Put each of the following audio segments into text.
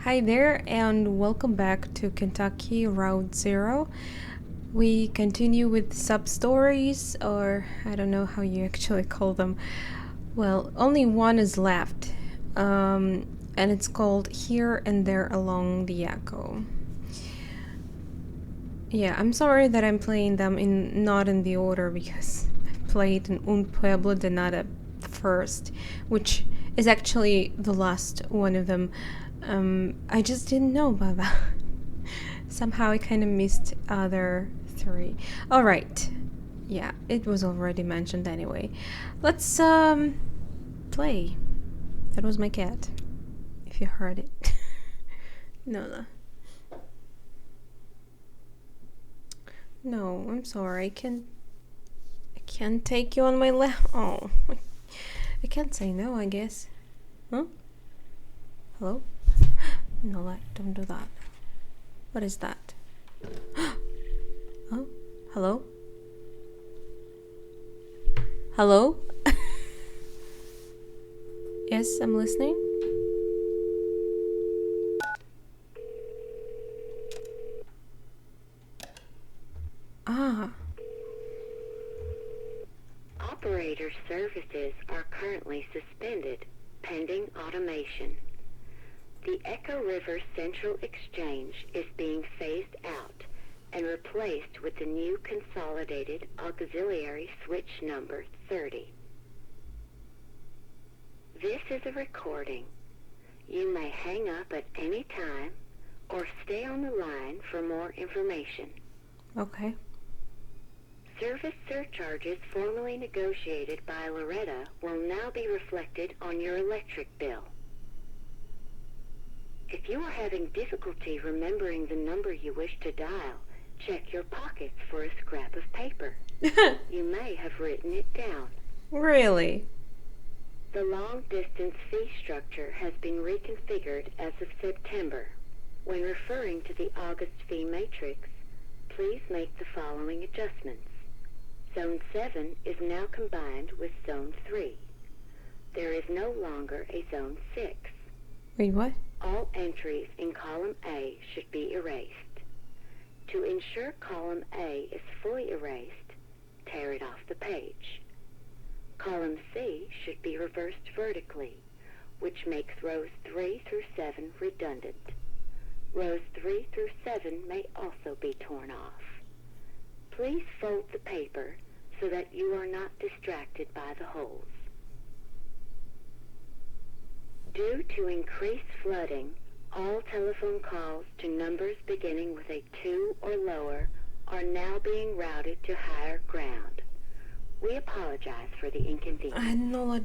Hi there, and welcome back to Kentucky Route Zero. We continue with sub stories, or I don't know how you actually call them. Well, only one is left, and it's called Here and There Along the Echo. Yeah, I'm sorry that I'm playing them not in the order because I played in Un Pueblo de Nada first, which is actually the last one of them. I just didn't know, Baba. Somehow I kind of missed other three. All right. Yeah, it was already mentioned anyway. Let's play. That was my cat. If you heard it. No. No, I'm sorry. I can't take you on my lap. Oh. I can't say no, I guess. Huh? Hello? No, don't do that. What is that? Oh, hello? Hello? Yes, I'm listening. Ah. Operator services are currently suspended, pending automation. The Echo River Central Exchange is being phased out and replaced with the new consolidated auxiliary switch number 30. This is a recording. You may hang up at any time or stay on the line for more information. Okay. Service surcharges formerly negotiated by Loretta will now be reflected on your electric bill. If you are having difficulty remembering the number you wish to dial, check your pockets for a scrap of paper. You may have written it down. Really? The long-distance fee structure has been reconfigured as of September. When referring to the August fee matrix, please make the following adjustments. Zone 7 is now combined with Zone 3. There is no longer a Zone 6. Wait, what? All entries in Column A should be erased. To ensure Column A is fully erased, tear it off the page. Column C should be reversed vertically, which makes rows 3 through 7 redundant. Rows 3 through 7 may also be torn off. Please fold the paper so that you are not distracted by the holes. Due to increased flooding, all telephone calls to numbers beginning with a 2 or lower are now being routed to higher ground. We apologize for the inconvenience. I know.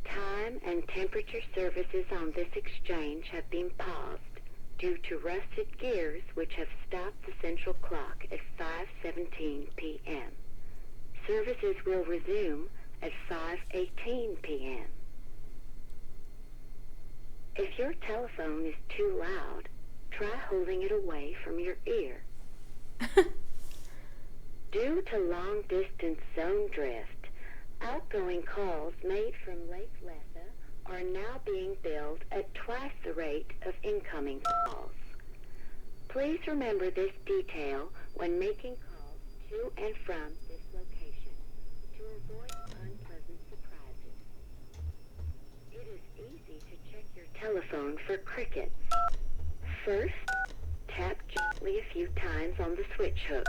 Time and temperature services on this exchange have been paused due to rusted gears which have stopped the central clock at 5:17 p.m. Services will resume at 5:18 p.m. If your telephone is too loud, try holding it away from your ear. Due to long-distance zone drift, outgoing calls made from Lake Lessa are now being billed at twice the rate of incoming calls. Please remember this detail when making calls to and from this location to avoid unpleasant surprises. It is easy to check your telephone for crickets. First, tap gently a few times on the switch hook.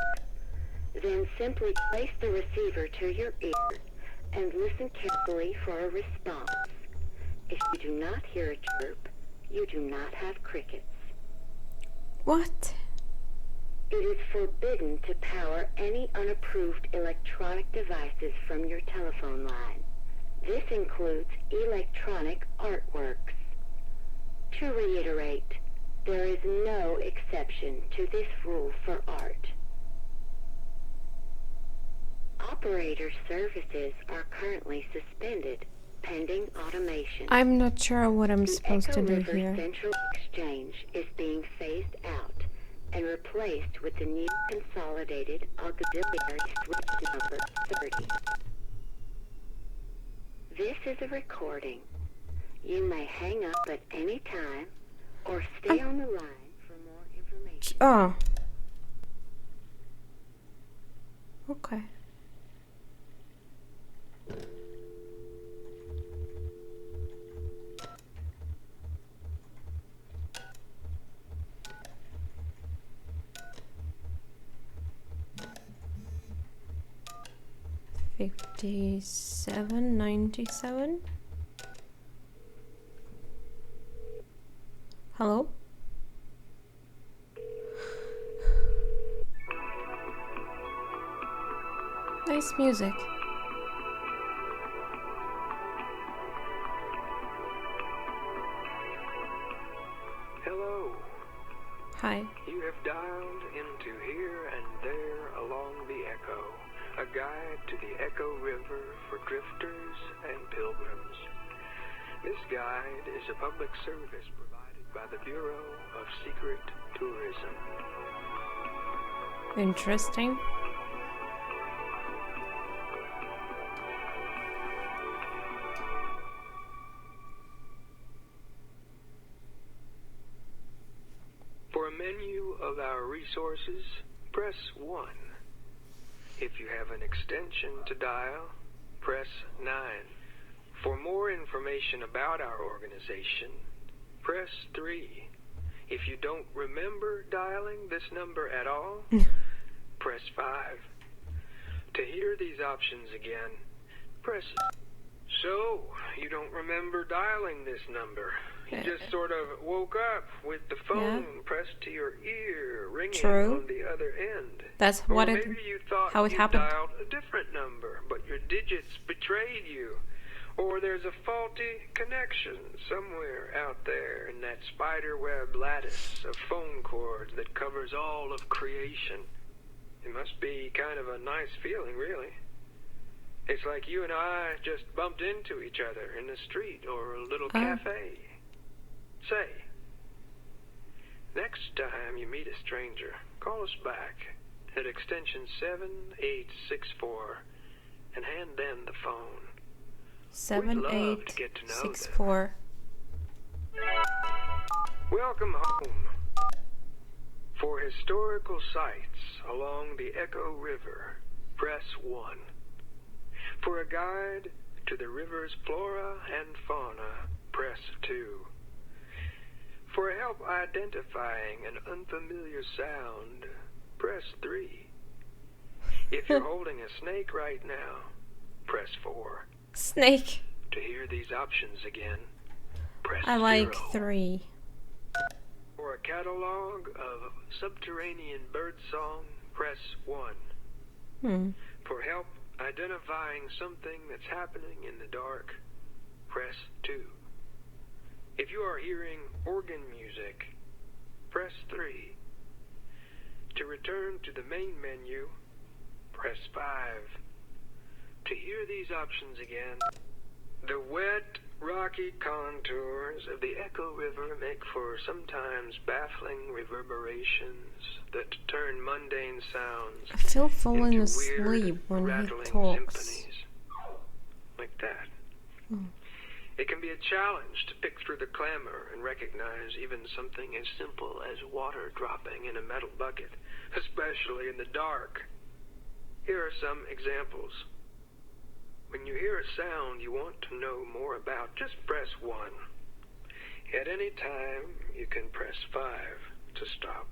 Then simply place the receiver to your ear and listen carefully for a response. If you do not hear a chirp, you do not have crickets. What? It is forbidden to power any unapproved electronic devices from your telephone line. This includes electronic artworks. To reiterate, there is no exception to this rule for art. Operator services are currently suspended, pending automation. I'm not sure what I'm supposed The to do Echo River here. Central Exchange is being phased out and replaced with the new consolidated auxiliary switch number 30. This is a recording. You may hang up at any time or stay on the line for more information. Oh. Okay. $57.97. Hello? Nice music. Hello. Hi. You have dialed into Here and There Along the Echo, a guide to the Echo River for drifters and pilgrims. This guide is a public service provided by the Bureau of Secret Tourism. Interesting. For a menu of our resources, press 1. If you have an extension to dial, press 9. For more information about our organization, press 3. If you don't remember dialing this number at all, press 5. To hear these options again, press... So, you don't remember dialing this number. You just sort of woke up with the phone pressed to your ear, ringing on the other end. That's or what maybe you thought how it you happened. dialed a different number, but your digits betrayed you. Or there's a faulty connection somewhere out there in that spider web lattice of phone cords that covers all of creation. It must be kind of a nice feeling, really. It's like you and I just bumped into each other in the street or a little cafe. Say, next time you meet a stranger, call us back at extension 7864 and hand them the phone. 7864. Welcome home. For historical sites along the Echo River, press 1. For a guide to the river's flora and fauna, press 2. For help identifying an unfamiliar sound, press 3. If you're holding a snake right now, press 4. Snake. To hear these options again, press I like 0. 3. For a catalog of subterranean birdsong, press 1. For help identifying something that's happening in the dark, press 2. If you are hearing organ music, press 3. To return to the main menu, press 5. To hear these options again, the wet, rocky contours of the Echo River make for sometimes baffling reverberations that turn mundane sounds I feel falling into asleep weird, when he rattling talks. symphonies. Like that. It can be a challenge to pick through the clamor and recognize even something as simple as water dropping in a metal bucket, especially in the dark. Here are some examples. When you hear a sound you want to know more about, just press 1. At any time, you can press 5 to stop.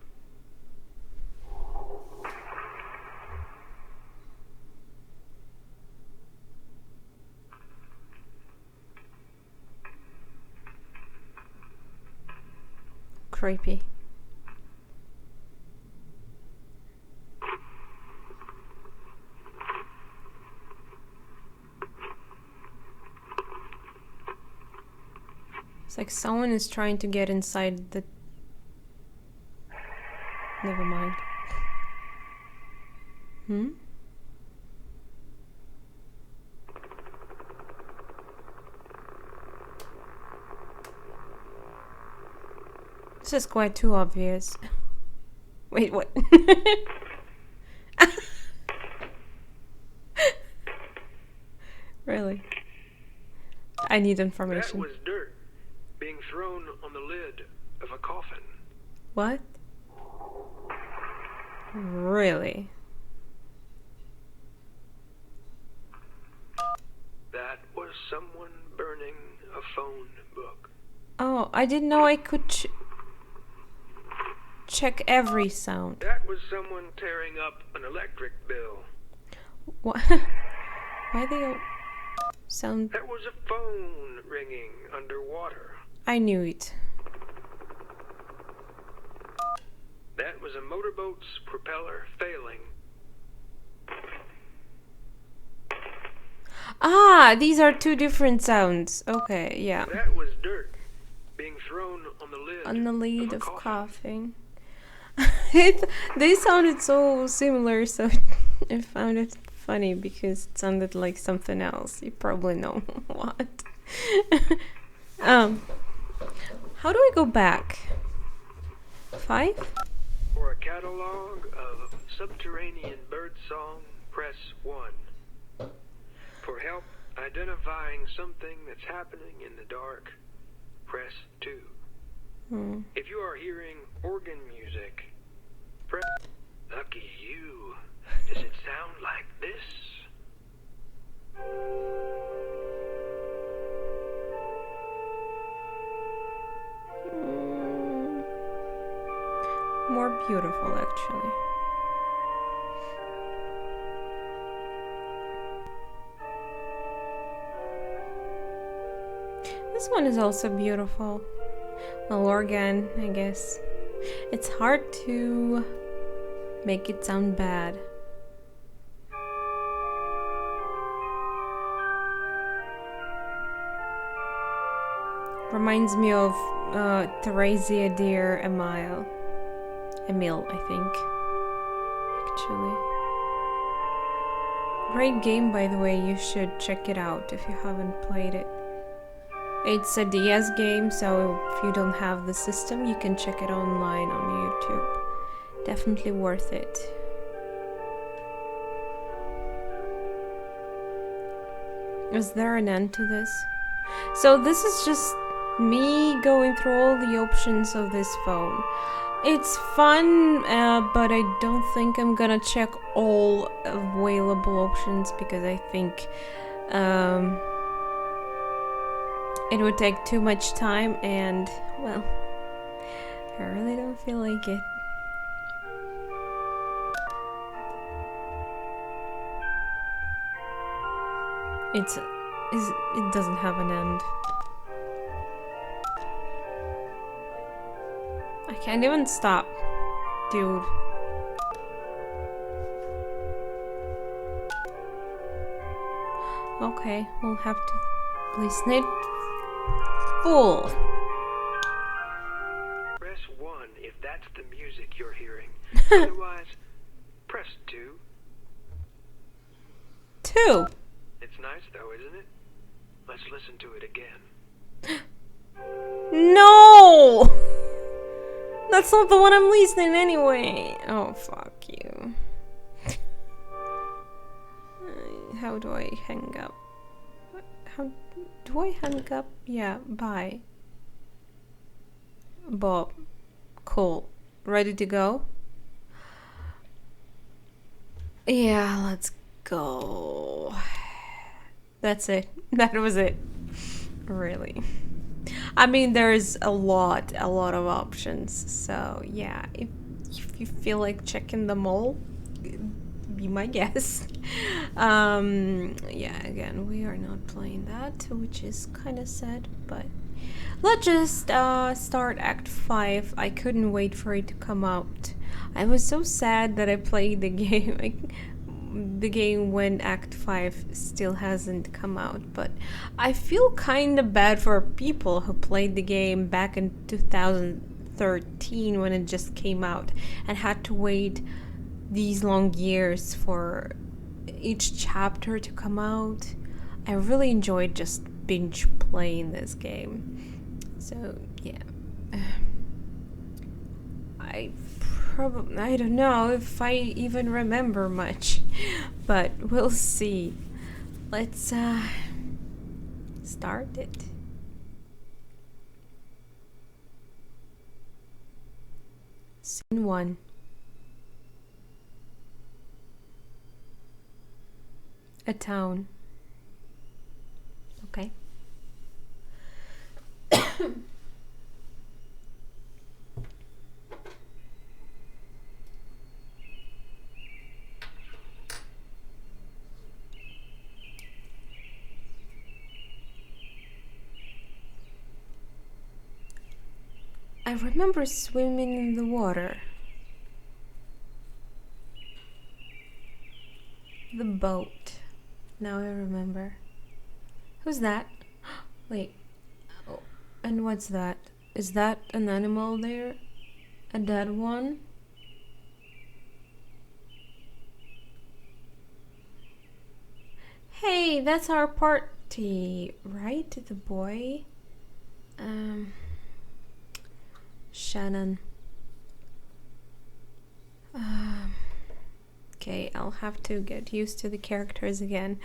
Creepy. It's like someone is trying to get inside the... Never mind. This is quite too obvious. Wait, what? Really? I need information. That was dirt. being thrown on the lid of a coffin. What? Really? That was someone burning a phone book. Oh, I didn't know I could check every sound. That was someone tearing up an electric bill. What? Why they all sound... That was a phone ringing underwater. I knew it. That was a motorboat's propeller failing. Ah, these are two different sounds. Okay, yeah. That was dirt being thrown on the lid. On the lid of of a coughing. They sounded so similar, so I found it funny because it sounded like something else. You probably know what. How do I go back? 5? For a catalog of subterranean birdsong, press 1. For help identifying something that's happening in the dark, press 2. If you are hearing organ music, press... Lucky you. Does it sound like this? More beautiful, actually. This one is also beautiful. Well, organ, I guess. It's hard to make it sound bad. Reminds me of Theresia Dear Emile, I think. Actually. Great game, by the way. You should check it out if you haven't played it. It's a DS game, so if you don't have the system, you can check it online on YouTube. Definitely worth it. Is there an end to this? So this is just me going through all the options of this phone. It's fun, but I don't think I'm gonna check all available options because I think it would take too much time and, well, I really don't feel like it. It doesn't have an end. I can't even stop, dude. Okay, we'll have to listen it full. Press 1 if that's the music you're hearing. Otherwise, press 2. 2. It's nice though, isn't it? Let's listen to it again. No! That's not the one I'm listening anyway. Oh, fuck you. How do I hang up? How do I hang up? Yeah, bye. Bob. Cool. Ready to go? Yeah, let's go. That's it. That was it. Really. I mean, there's a lot of options. So yeah, if you feel like checking them all, be my guest. Yeah, again, we are not playing that, which is kind of sad, but let's just start Act 5. I couldn't wait for it to come out. I was so sad that I played the game. The game when Act 5 still hasn't come out, but I feel kind of bad for people who played the game back in 2013 when it just came out and had to wait these long years for each chapter to come out. I really enjoyed just binge playing this game. So yeah, I don't know if I even remember much, but we'll see. Let's start it. Scene 1. A town. Okay. I remember swimming in the water. The boat. Now I remember. Who's that? Wait. Oh, and what's that? Is that an animal there? A dead one? Hey, that's our party, right? The boy? Shannon. Okay, I'll have to get used to the characters again.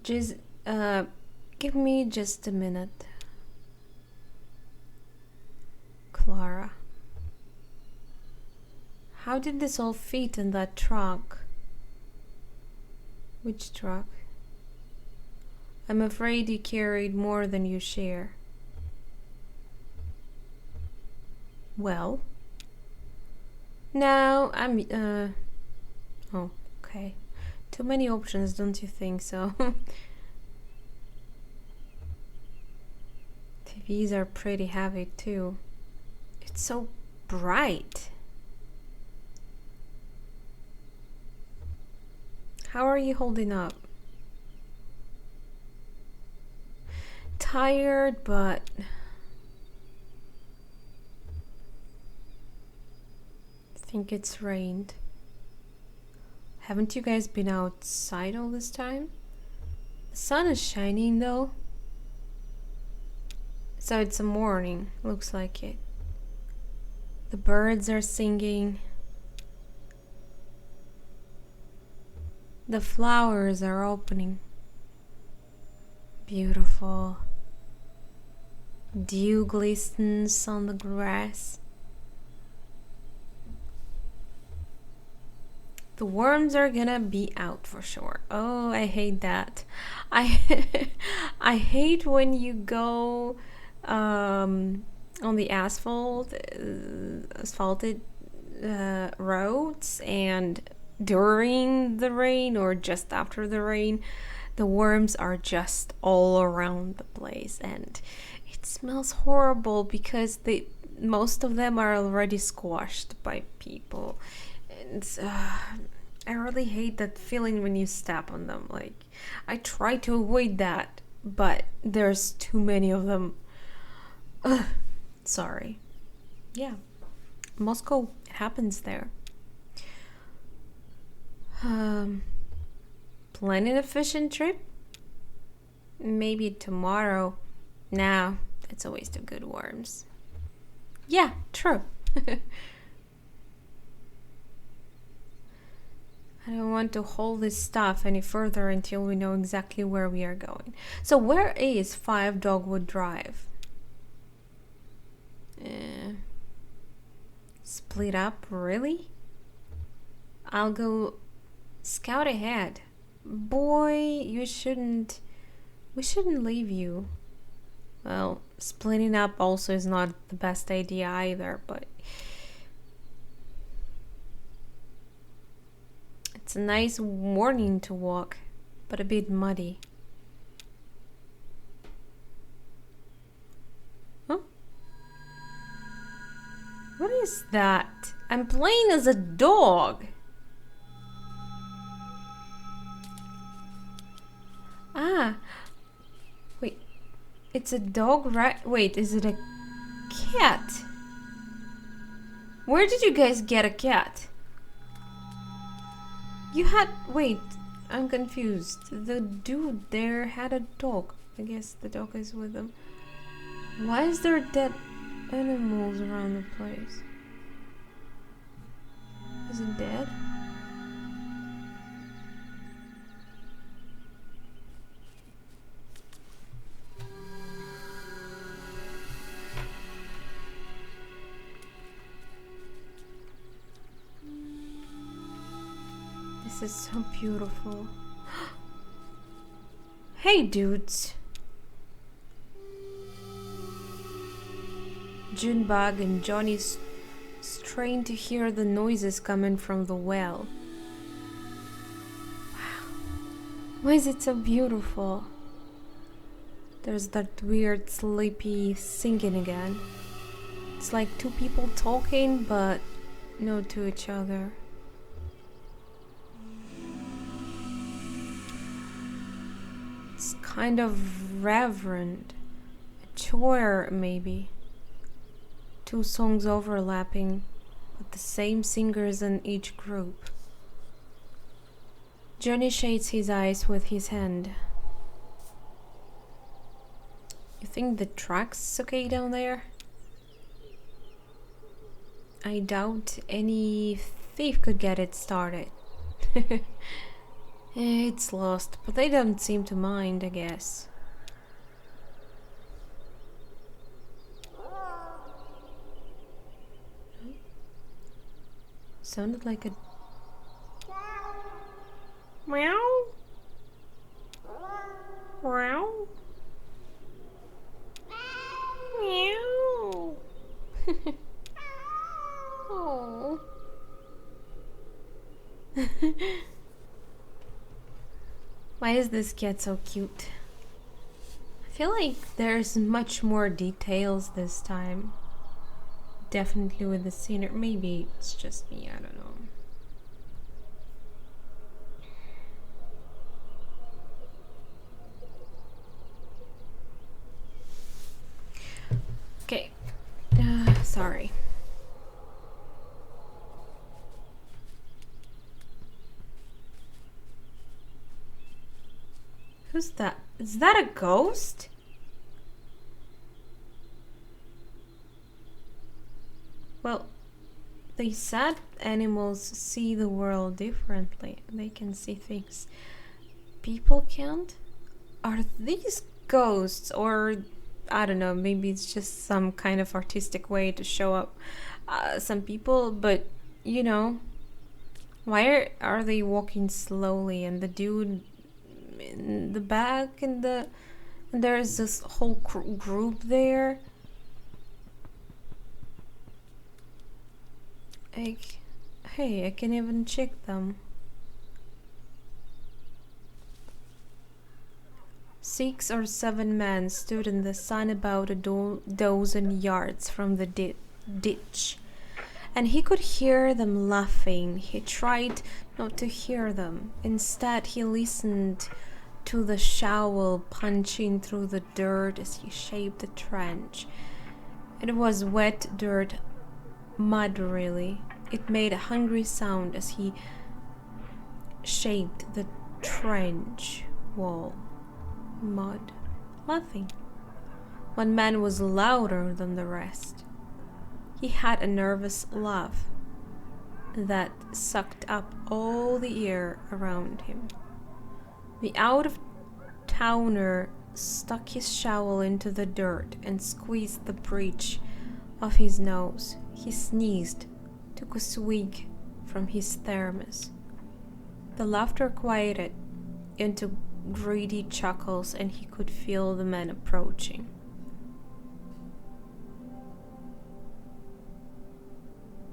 Just, give me just a minute. Clara. How did this all fit in that truck? Which truck? I'm afraid you carried more than you share. Well? No, oh, okay. Too many options, don't you think so? TVs are pretty heavy too. It's so bright. How are you holding up? Tired, but I think it's rained. Haven't you guys been outside all this time? The sun is shining though. So it's a morning, looks like it. The birds are singing. The flowers are opening. Beautiful. Dew glistens on the grass. The worms are gonna be out for sure. Oh, I hate that. I I hate when you go on the asphalted roads, and during the rain or just after the rain, the worms are just all around the place, and it smells horrible because most of them are already squashed by people. And I really hate that feeling when you step on them. Like, I try to avoid that, but there's too many of them. Ugh, sorry. Yeah, Moscow, it happens there. Planning a fishing trip? Maybe tomorrow. Nah, it's a waste of good worms. Yeah, true. I don't want to hold this stuff any further until we know exactly where we are going. So where is 5 Dogwood Drive? Split up, really? I'll go scout ahead. Boy, we shouldn't leave you. Well, splitting up also is not the best idea either, but it's a nice morning to walk, but a bit muddy. Huh? What is that? I'm playing as a dog. Ah, wait, it's a dog, right? Wait, is it a cat? Where did you guys get a cat? You had, wait, I'm confused. The dude there had a dog. I guess the dog is with him. Why is there dead animals around the place? Is it dead? This is so beautiful. Hey, dudes. Junebug and Johnny's strained to hear the noises coming from the well. Wow. Why is it so beautiful? There's that weird sleepy singing again. It's like two people talking, but not to each other. It's kind of reverent. A choir, maybe. Two songs overlapping, with the same singers in each group. Johnny shades his eyes with his hand. You think the track's okay down there? I doubt any thief could get it started. It's lost, but they don't seem to mind, I guess. Sounded like a meow. Meow. Meow. Oh. Why is this cat so cute? I feel like there's much more details this time. Definitely with the scene, or maybe it's just me, I don't know. Okay, sorry. Who's that? Is that a ghost? Well, they said animals see the world differently. They can see things people can't. Are these ghosts, or I don't know, maybe it's just some kind of artistic way to show up some people, but you know, why are they walking slowly, and the dude in the back and there's this whole group there? Hey, I can even check them. 6 or 7 men stood in the sun about a dozen yards from the ditch, and he could hear them laughing. He tried not to hear them. Instead, he listened to the shovel punching through the dirt as he shaped the trench. It was wet dirt, mud really. It made a hungry sound as he shaped the trench wall. Mud. Laughing. One man was louder than the rest. He had a nervous laugh that sucked up all the air around him. The out-of-towner stuck his shovel into the dirt and squeezed the bridge of his nose. He sneezed, took a swig from his thermos. The laughter quieted into greedy chuckles, and he could feel the men approaching.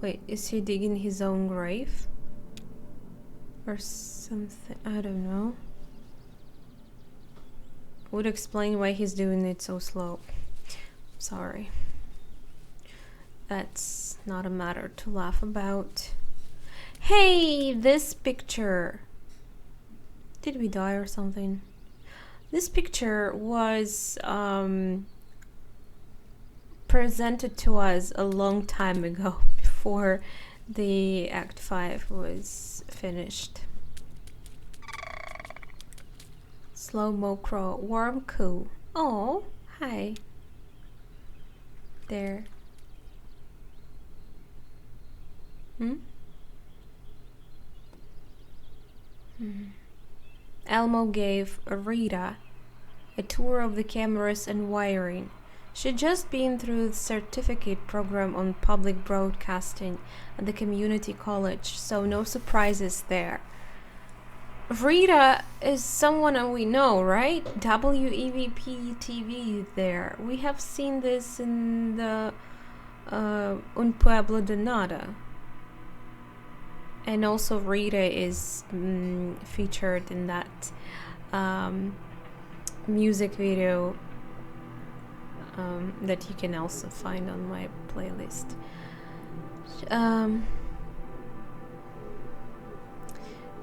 Wait, is he digging his own grave? Or something? I don't know. Would explain why he's doing it so slow. Sorry. That's not a matter to laugh about. Hey, this picture. Did we die or something? This picture was presented to us a long time ago, before the Act 5 was finished. Slow-mo crow, warm coo. Oh, hi. There. Elmo gave Rita a tour of the cameras and wiring. She'd just been through the certificate program on public broadcasting at the community college, so no surprises there. Rita is someone we know, right? WEVP TV there. We have seen this in the Un Pueblo de Nada. And also Rita is featured in that music video that you can also find on my playlist.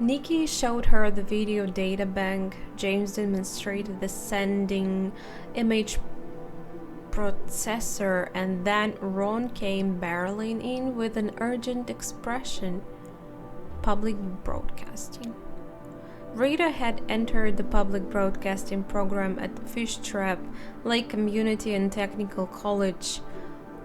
Nikki showed her the video data bank. James demonstrated the sending image processor, and then Ron came barreling in with an urgent expression. Public broadcasting. Rita had entered the public broadcasting program at Fish Trap Lake Community and Technical College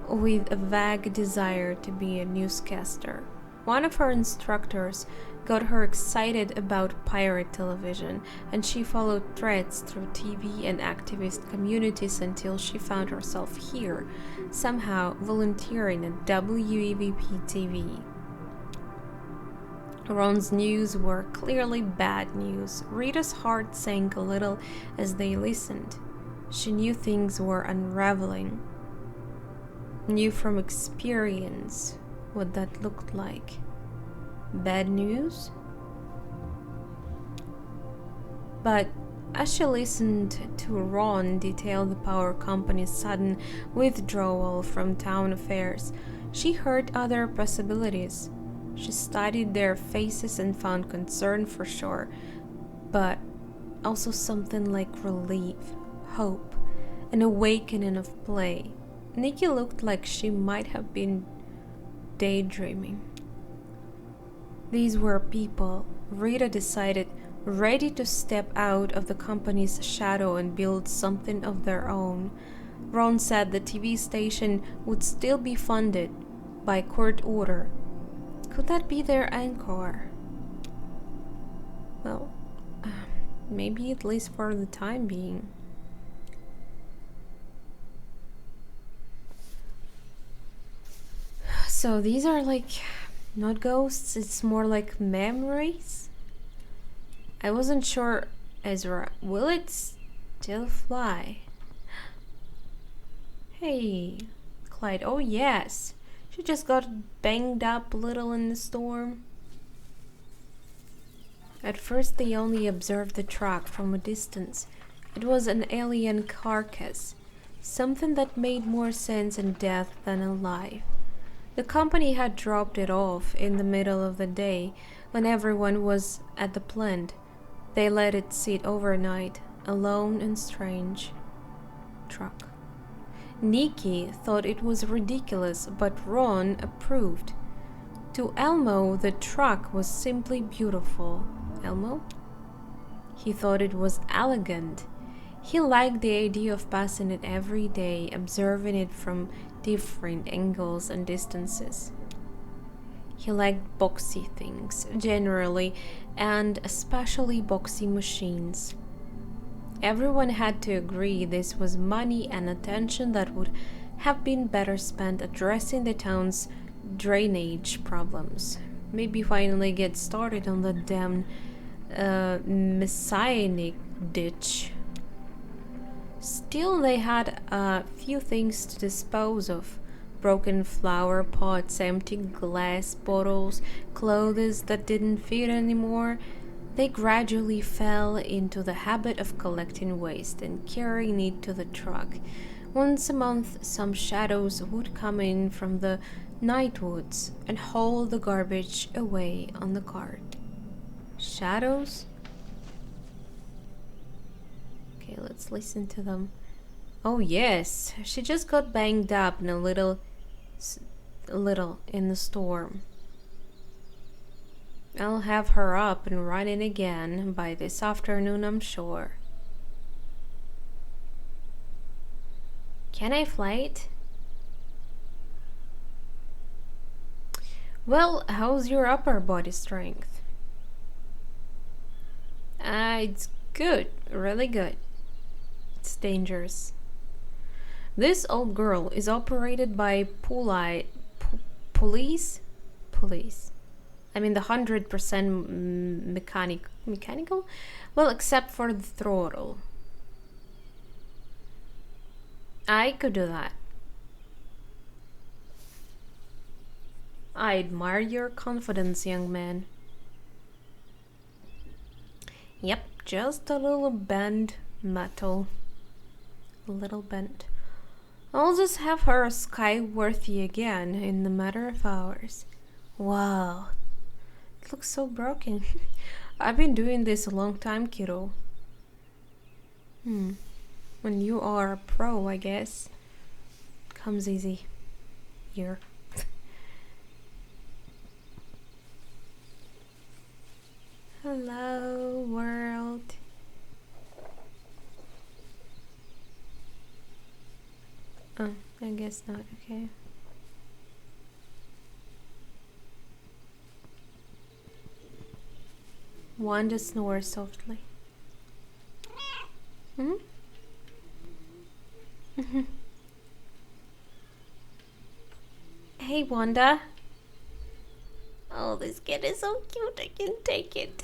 with a vague desire to be a newscaster. One of her instructors got her excited about pirate television, and she followed threads through TV and activist communities until she found herself here, somehow volunteering at WEVP TV. Ron's news were clearly bad news. Rita's heart sank a little as they listened. She knew things were unraveling. Knew from experience what that looked like. Bad news? But as she listened to Ron detail the power company's sudden withdrawal from town affairs, she heard other possibilities. She studied their faces and found concern for sure, but also something like relief, hope, an awakening of play. Nikki looked like she might have been daydreaming. These were people, Rita decided, ready to step out of the company's shadow and build something of their own. Ron said the TV station would still be funded by court order. Could that be their anchor? Well, maybe at least for the time being. So these are like not ghosts, it's more like memories. I wasn't sure, Ezra, will it still fly? Hey, Clyde, oh yes. She just got banged up a little in the storm. At first they only observed the truck from a distance. It was an alien carcass, something that made more sense in death than alive. The company had dropped it off in the middle of the day when everyone was at the plant. They let it sit overnight, alone and strange. Truck. Nikki thought it was ridiculous, but Ron approved. To Elmo, the truck was simply beautiful. Elmo? He thought it was elegant. He liked the idea of passing it every day, observing it from different angles and distances. He liked boxy things, generally, and especially boxy machines. Everyone had to agree this was money and attention that would have been better spent addressing the town's drainage problems. Maybe finally get started on the damn messianic ditch. Still, they had a few things to dispose of. Broken flower pots, empty glass bottles, clothes that didn't fit anymore. They gradually fell into the habit of collecting waste and carrying it to the truck. Once a month, some shadows would come in from the night woods and haul the garbage away on the cart. Shadows? Okay, let's listen to them. Oh yes, she just got banged up in a little in the storm. I'll have her up and running again by this afternoon, I'm sure. Can I fly it? Well, how's your upper body strength? It's good, really good. It's dangerous. This old girl is operated by police. I mean, the 100% mechanical? Well, except for the throttle. I could do that. I admire your confidence, young man. Yep, just a little bent metal. A little bent. I'll just have her skyworthy again in a matter of hours. Wow. It looks so broken. I've been doing this a long time, kiddo. When you are a pro, I guess. Comes easy. Here. Hello, world. Oh, I guess not. Okay. Wanda snores softly. Hmm? Hey, Wanda. Oh, this kid is so cute. I can take it.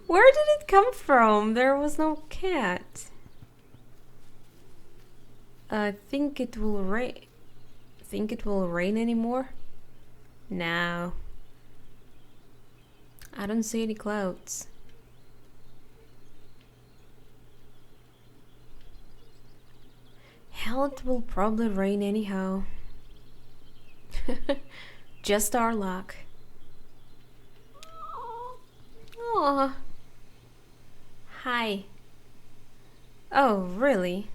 Where did it come from? There was no cat. I think it will rain. Think it will rain anymore? No. I don't see any clouds. Hell, it will probably rain anyhow. Just our luck. Aww. Hi. Oh, really?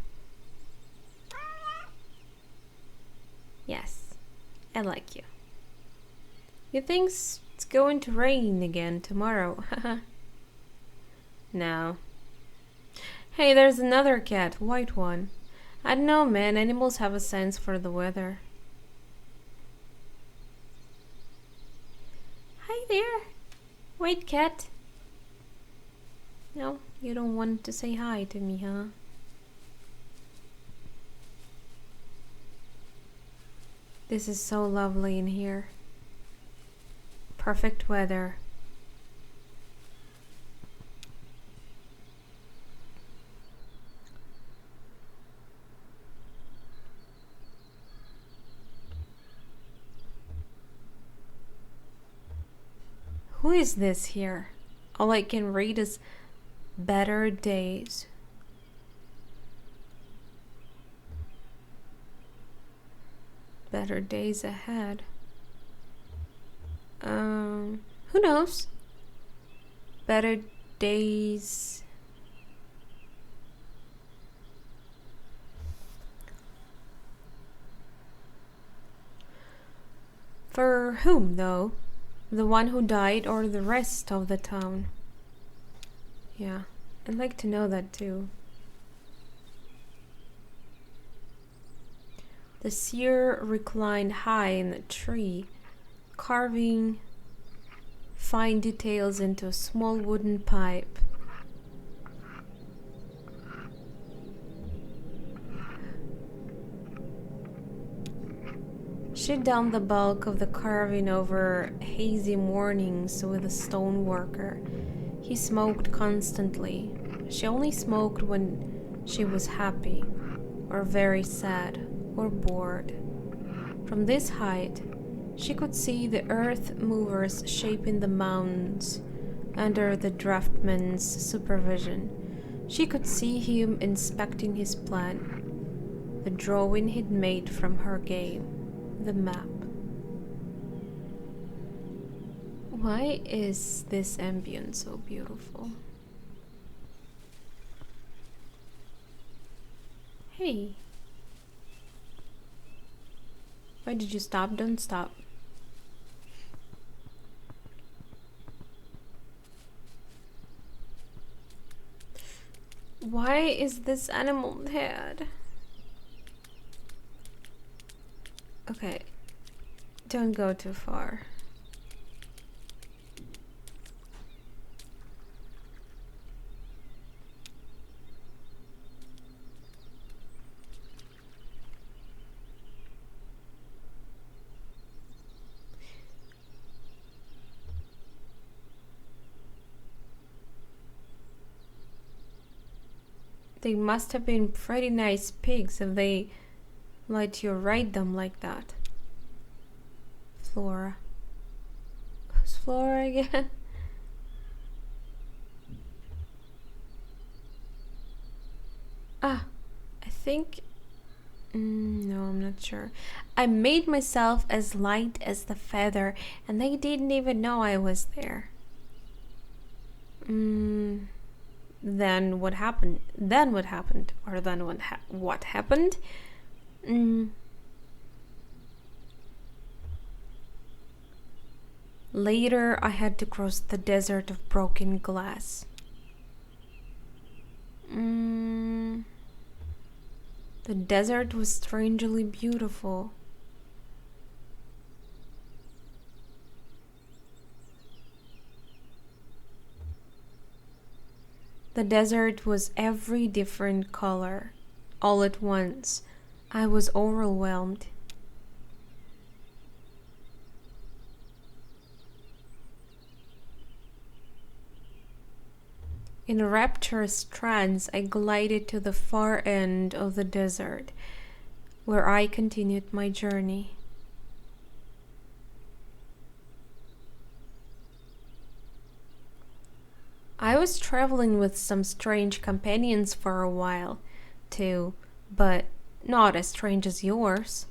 Yes, I like you. You think it's going to rain again tomorrow? No. Hey, there's another cat, white one. I don't know, man, animals have a sense for the weather. Hi there, white cat. No, you don't want to say hi to me, huh? This is so lovely in here. Perfect weather. Who is this here? All I can read is better days. Better days ahead. Who knows? Better days. For whom, though? The one who died or the rest of the town? Yeah, I'd like to know that too. The seer reclined high in a tree, carving fine details into a small wooden pipe. She done the bulk of the carving over hazy mornings with a stone worker. He smoked constantly. She only smoked when she was happy, or very sad, or bored. From this height, she could see the earth movers shaping the mounds under the draftman's supervision. She could see him inspecting his plan, the drawing he'd made from her game, the map. Why is this ambient so beautiful? Hey. Why did you stop? Don't stop. Why is this animal dead? Okay. Don't go too far. They must have been pretty nice pigs if they let you ride them like that. Flora. Who's Flora again? Ah, I think... no, I'm not sure. I made myself as light as the feather, and they didn't even know I was there. Then what happened? Then what happened? Or then what happened? Later, I had to cross the desert of broken glass. The desert was strangely beautiful. The desert was every different color. All at once, I was overwhelmed. In a rapturous trance, I glided to the far end of the desert, where I continued my journey. I was traveling with some strange companions for a while, too, but not as strange as yours.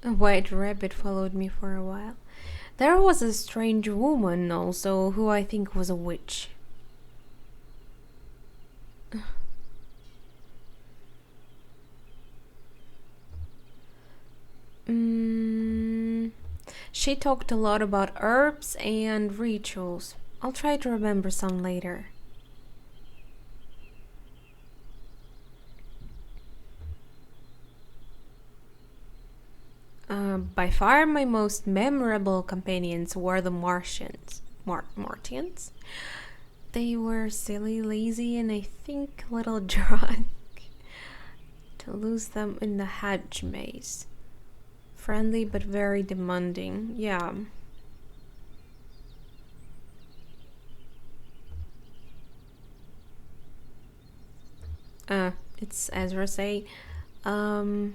A white rabbit followed me for a while. There was a strange woman also, who I think was a witch. She talked a lot about herbs and rituals. I'll try to remember some later. By far my most memorable companions were the Martians. Martians? They were silly, lazy, and I think a little drunk. To lose them in the hedge maze. Friendly but very demanding. Yeah. It's Ezra say. I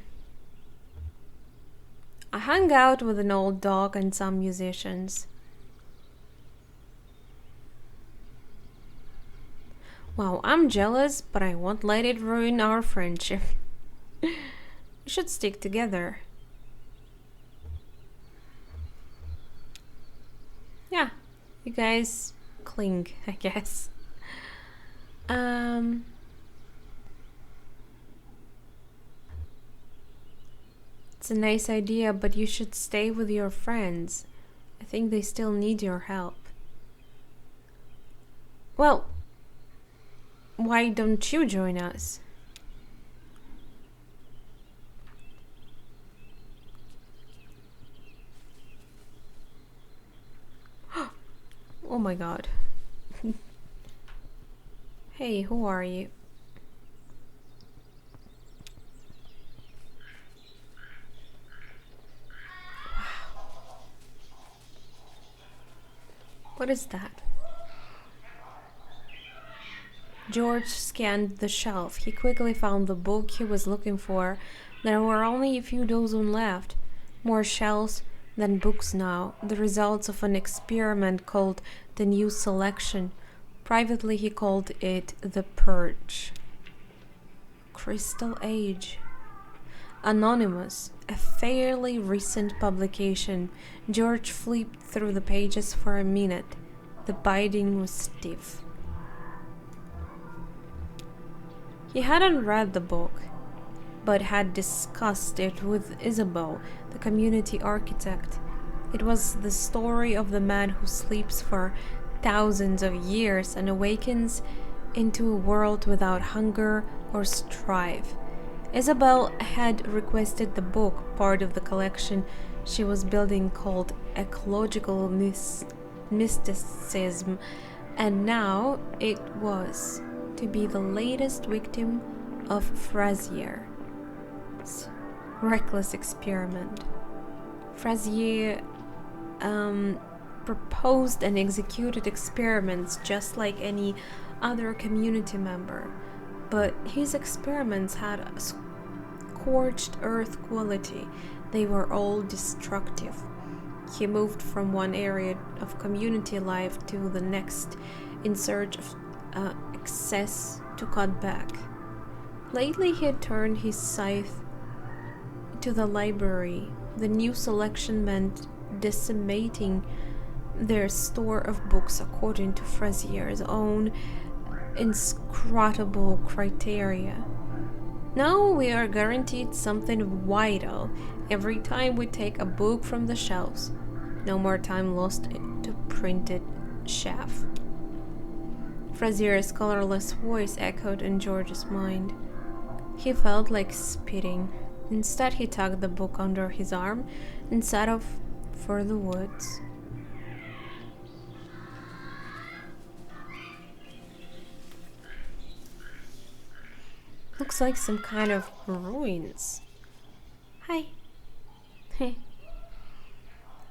hung out with an old dog and some musicians. Wow, I'm jealous, but I won't let it ruin our friendship. We should stick together. Yeah, you guys cling, I guess. It's a nice idea, but you should stay with your friends. I think they still need your help. Well, why don't you join us? Oh my god. Hey, who are you? What is that? George scanned the shelf. He quickly found the book he was looking for. There were only a few dozen left. More shelves than books now. The results of an experiment called the New Selection. Privately, he called it the Purge. Crystal Age. Anonymous, a fairly recent publication. George flipped through the pages for a minute. The binding was stiff. He hadn't read the book, but had discussed it with Isabel, the community architect. It was the story of the man who sleeps for thousands of years and awakens into a world without hunger or strife. Isabel had requested the book, part of the collection she was building called Ecological Mysticism, and now it was to be the latest victim of Frazier's reckless experiment. Frazier proposed and executed experiments just like any other community member, but his experiments had a scorched earth quality. They were all destructive. He moved from one area of community life to the next in search of excess to cut back. Lately, he had turned his scythe to the library. The new selection meant decimating their store of books according to Frazier's own inscrutable criteria. Now we are guaranteed something vital every time we take a book from the shelves. No more time lost to printed chaff. Frazier's colorless voice echoed in George's mind. He felt like spitting. Instead, he tucked the book under his arm and set off for the woods. Looks like some kind of ruins. Hi. Hey.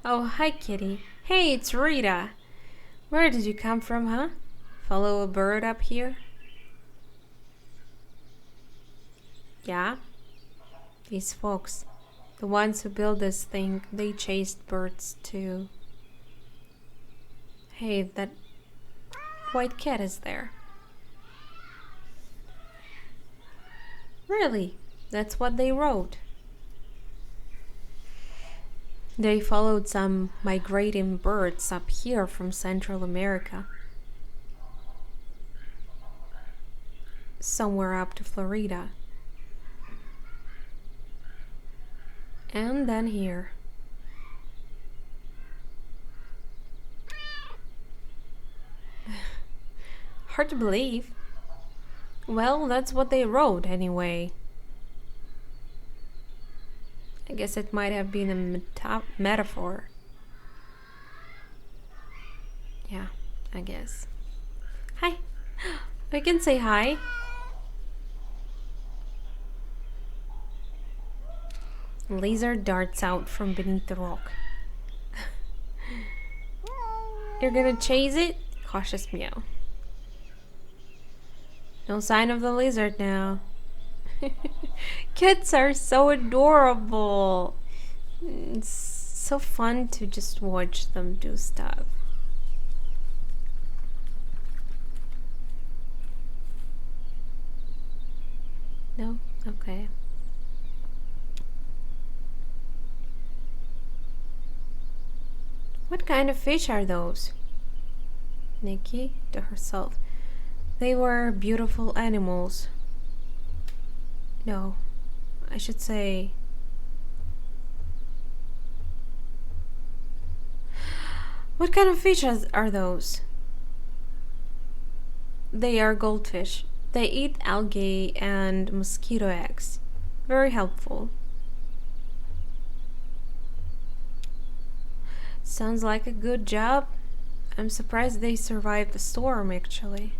Oh, hi, kitty. Hey, it's Rita. Where did you come from, huh? Follow a bird up here? Yeah? These folks, the ones who built this thing, they chased birds too. Hey, that white cat is there. Really? That's what they wrote. They followed some migrating birds up here from Central America. Somewhere up to Florida. And then here. Hard to believe. Well, that's what they wrote anyway. I guess it might have been a metaphor. Yeah, I guess. Hi. I can say hi. Lizard darts out from beneath the rock. You're gonna chase it? Cautious meow. No sign of the lizard now. Kids are so adorable. It's so fun to just watch them do stuff. No? Okay. What kind of fish are those? Nikki to herself. They were beautiful animals. No, I should say... What kind of fish are those? They are goldfish. They eat algae and mosquito eggs. Very helpful. Sounds like a good job. I'm surprised they survived the storm, actually.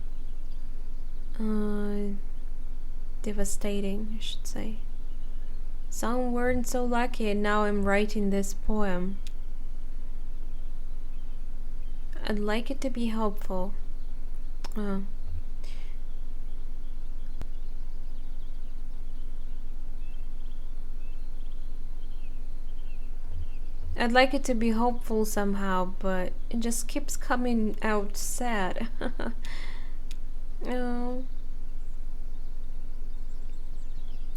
Devastating, I should say. Some weren't so lucky, and now I'm writing this poem. I'd like it to be helpful. I'd like it to be hopeful somehow, but it just keeps coming out sad. Oh.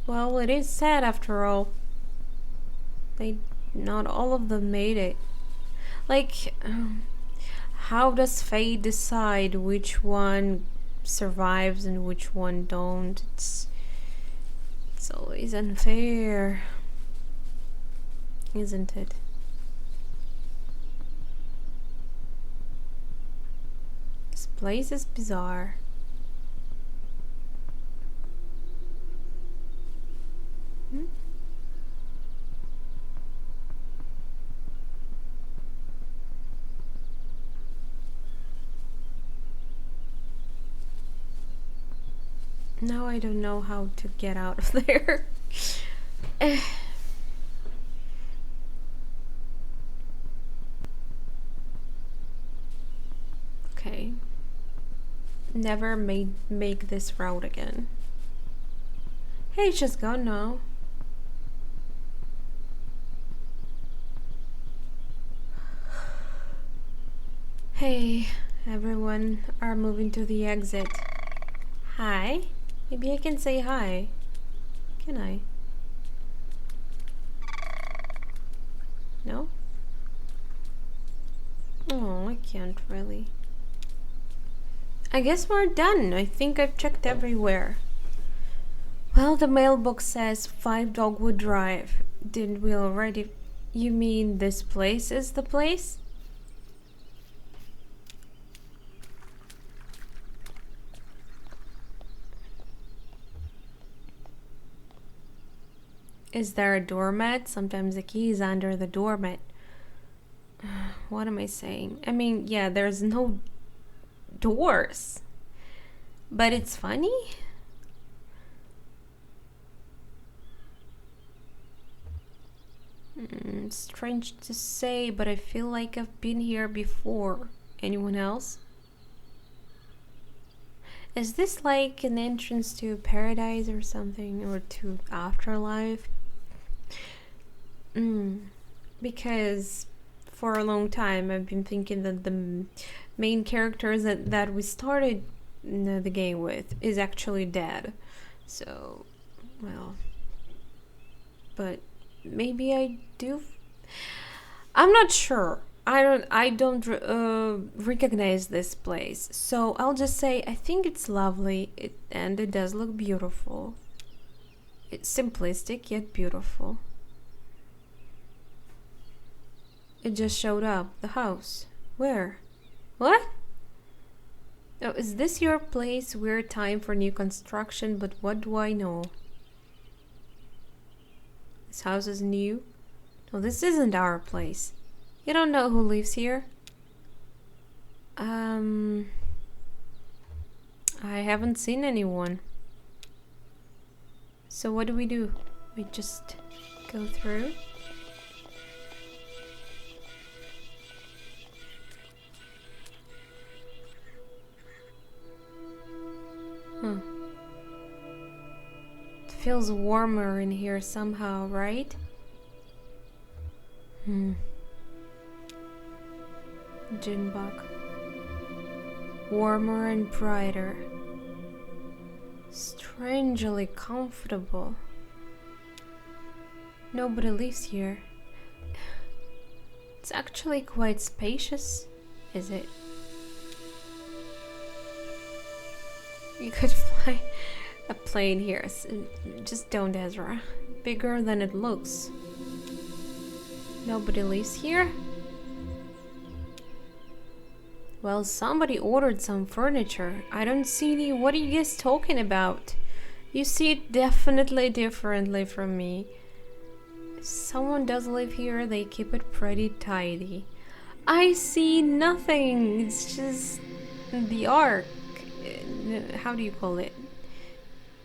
Well, it is sad after all. Not all of them made it. Like, how does fate decide which one survives and which one don't? It's always unfair, isn't it? This place is bizarre. Now I don't know how to get out of there. Okay. Never make this route again. Hey, it's just gone now. Hey, everyone are moving to the exit. Hi. Maybe I can say hi. Can I? No? Oh, I can't really. I guess we're done. I think I've checked everywhere. Well, the mailbox says 5 Dogwood Drive. Didn't we already... You mean this place is the place? Is there a doormat? Sometimes the key is under the doormat. What am I saying? I mean, yeah, there's no doors. But it's funny. Strange to say, but I feel like I've been here before. Anyone else? Is this like an entrance to paradise or something? Or to afterlife? Because for a long time I've been thinking that the main characters that we started the game with is actually dead. So, well, but maybe I do. I'm not sure. I don't recognize this place. So I'll just say I think it's lovely and it does look beautiful. It's simplistic yet beautiful. It just showed up. The house. Where? What? Oh, is this your place? Weird time for new construction, but what do I know? This house is new? No, this isn't our place. You don't know who lives here? I haven't seen anyone. So what do? We just go through? It feels warmer in here somehow, right? Jinbok. Warmer and brighter. Strangely comfortable. Nobody lives here. It's actually quite spacious, is it? You could fly a plane here. Just don't, Ezra. Bigger than it looks. Nobody lives here? Well, somebody ordered some furniture. I don't see any. What are you guys talking about? You see it definitely differently from me. If someone does live here, they keep it pretty tidy. I see nothing. It's just the arc. How do you call it?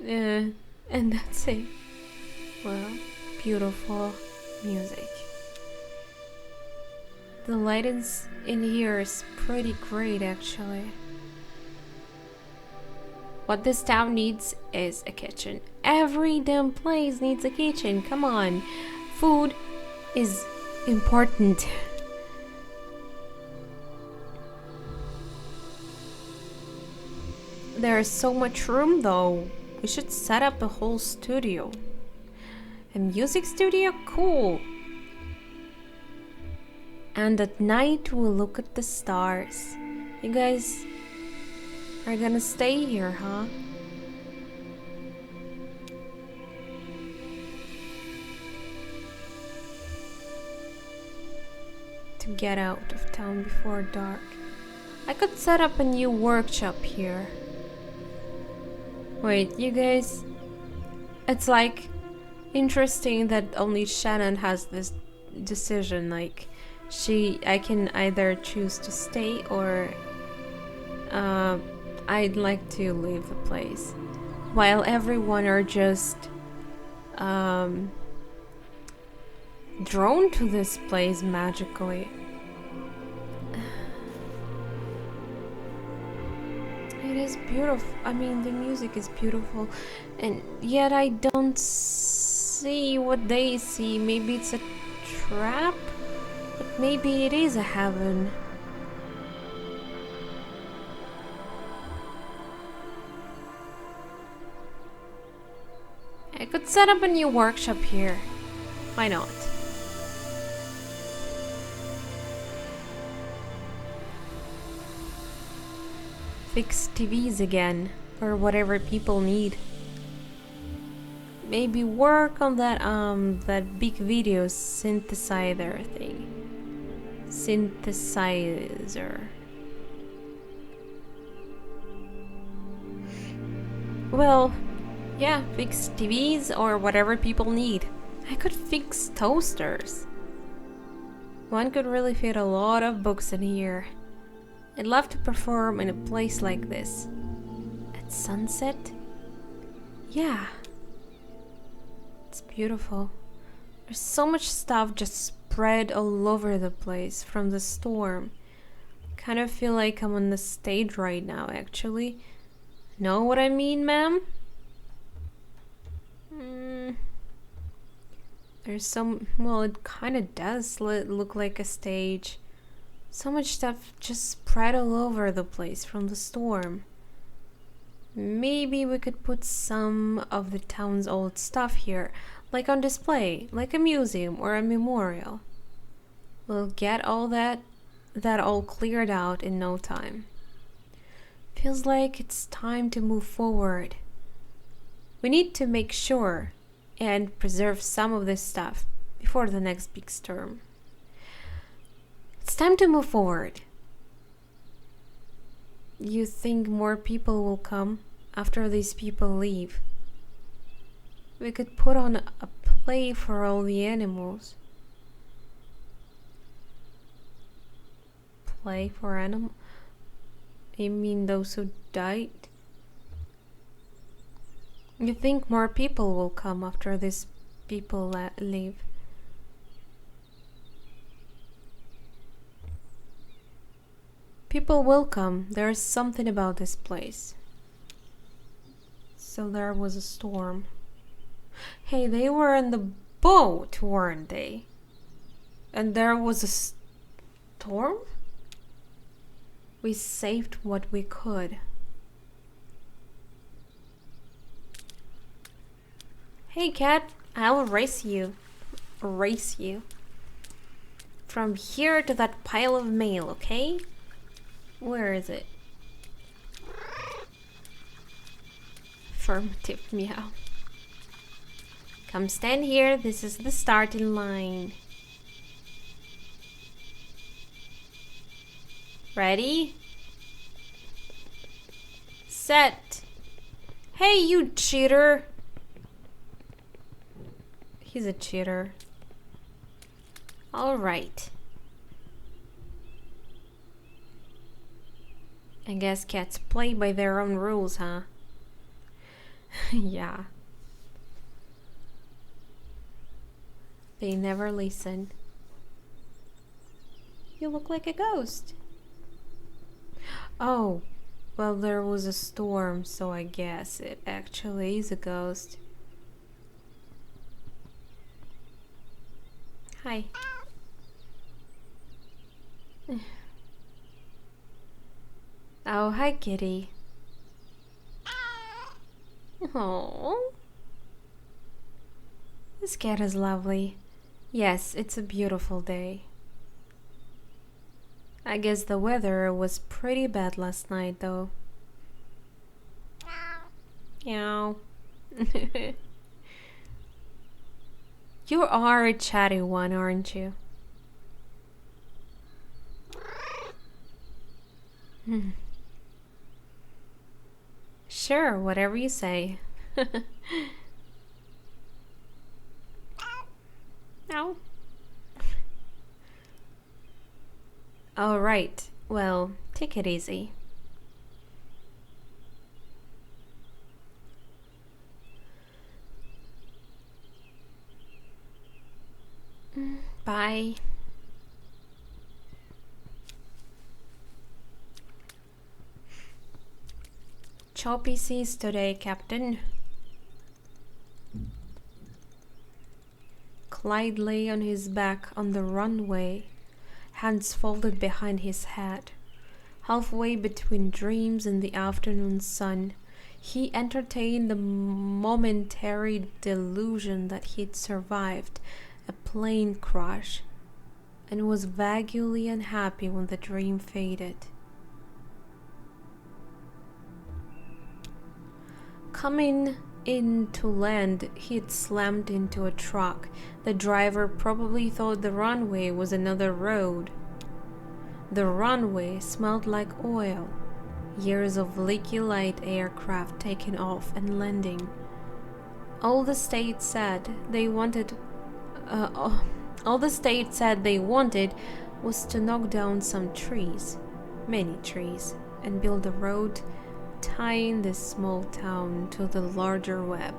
And that's it. Well, beautiful music. The lighting in here is pretty great, actually. What this town needs is a kitchen. Every damn place needs a kitchen. Come on. Food is important. There's so much room though. We should set up a whole studio. A music studio? Cool. And at night we'll look at the stars. You guys are gonna stay here, huh? To get out of town before dark. I could set up a new workshop here. Wait, you guys... It's like interesting that only Shannon has this decision, like I can either choose to stay or I'd like to leave the place, while everyone are just drawn to this place magically. It is beautiful. I mean, the music is beautiful, and yet I don't see what they see. Maybe it's a trap, but maybe it is a heaven. I could set up a new workshop here. Why not? Fix TVs again, or whatever people need. Maybe work on that big video synthesizer thing. Synthesizer. Well, yeah, fix TVs or whatever people need. I could fix toasters. One could really fit a lot of books in here. I'd love to perform in a place like this. At sunset? Yeah. It's beautiful. There's so much stuff just spread all over the place from the storm. Kind of feel like I'm on the stage right now, actually. Know what I mean, ma'am? There's some... Well, it kind of does look like a stage. So much stuff just spread all over the place from the storm. Maybe we could put some of the town's old stuff here, like on display, like a museum or a memorial. We'll get all that all cleared out in no time. Feels like it's time to move forward. We need to make sure and preserve some of this stuff before the next big storm. It's time to move forward. You think more people will come after these people leave? We could put on a play for all the animals. Play for animals? You mean those who died? You think more people will come after these people leave? People will come. There is something about this place. So there was a storm. Hey, they were in the boat, weren't they? And there was a storm? We saved what we could. Hey, cat, I will race you. Race you. From here to that pile of mail, okay? Where is it? Affirmative, meow. Come stand here. This is the starting line. Ready? Set. Hey, you cheater. He's a cheater. All right. I guess cats play by their own rules, huh? Yeah. They never listen. You look like a ghost. Oh, well, there was a storm, so I guess it actually is a ghost. Hi. Oh, hi, kitty. Oh, this cat is lovely. Yes, it's a beautiful day. I guess the weather was pretty bad last night, though. Meow. You are a chatty one, aren't you? Sure, whatever you say. No. All right. Well, take it easy. Bye. choppy seas today, Captain. Clyde lay on his back on the runway, hands folded behind his head. Halfway between dreams and the afternoon sun, he entertained the momentary delusion that he'd survived a plane crash and was vaguely unhappy when the dream faded. Coming into land, he'd slammed into a truck. The driver probably thought the runway was another road. The runway smelled like oil, years of leaky light aircraft taking off and landing. All the state said they wanted was to knock down some trees, many trees, and build a road tying this small town to the larger web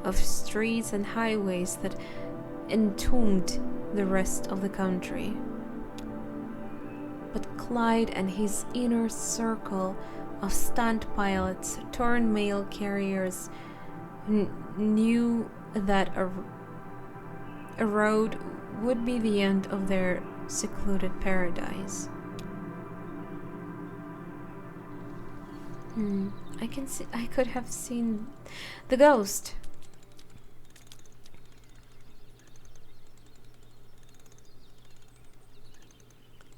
of streets and highways that entombed the rest of the country. But Clyde and his inner circle of stunt pilots turned mail carriers knew that a road would be the end of their secluded paradise. I could have seen the ghost.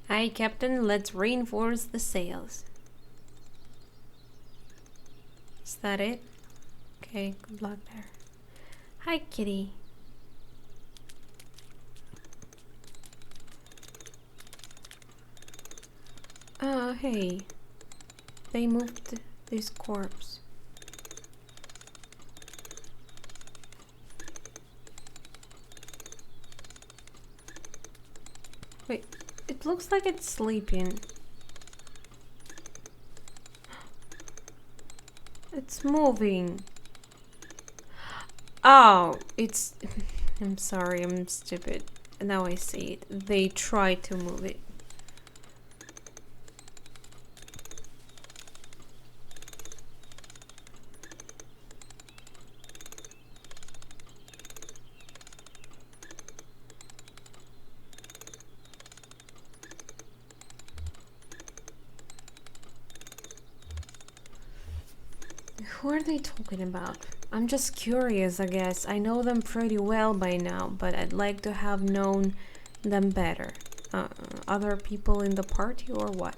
Aye, Captain, let's reinforce the sails. Is that it? Okay, good luck there. Hi, kitty. Hey. They moved this corpse. Wait, it looks like it's sleeping. It's moving. Oh, it's... I'm sorry, I'm stupid. Now I see it. They tried to move it. Who are they talking about? I'm just curious, I guess. I know them pretty well by now, but I'd like to have known them better. Other people in the party or what?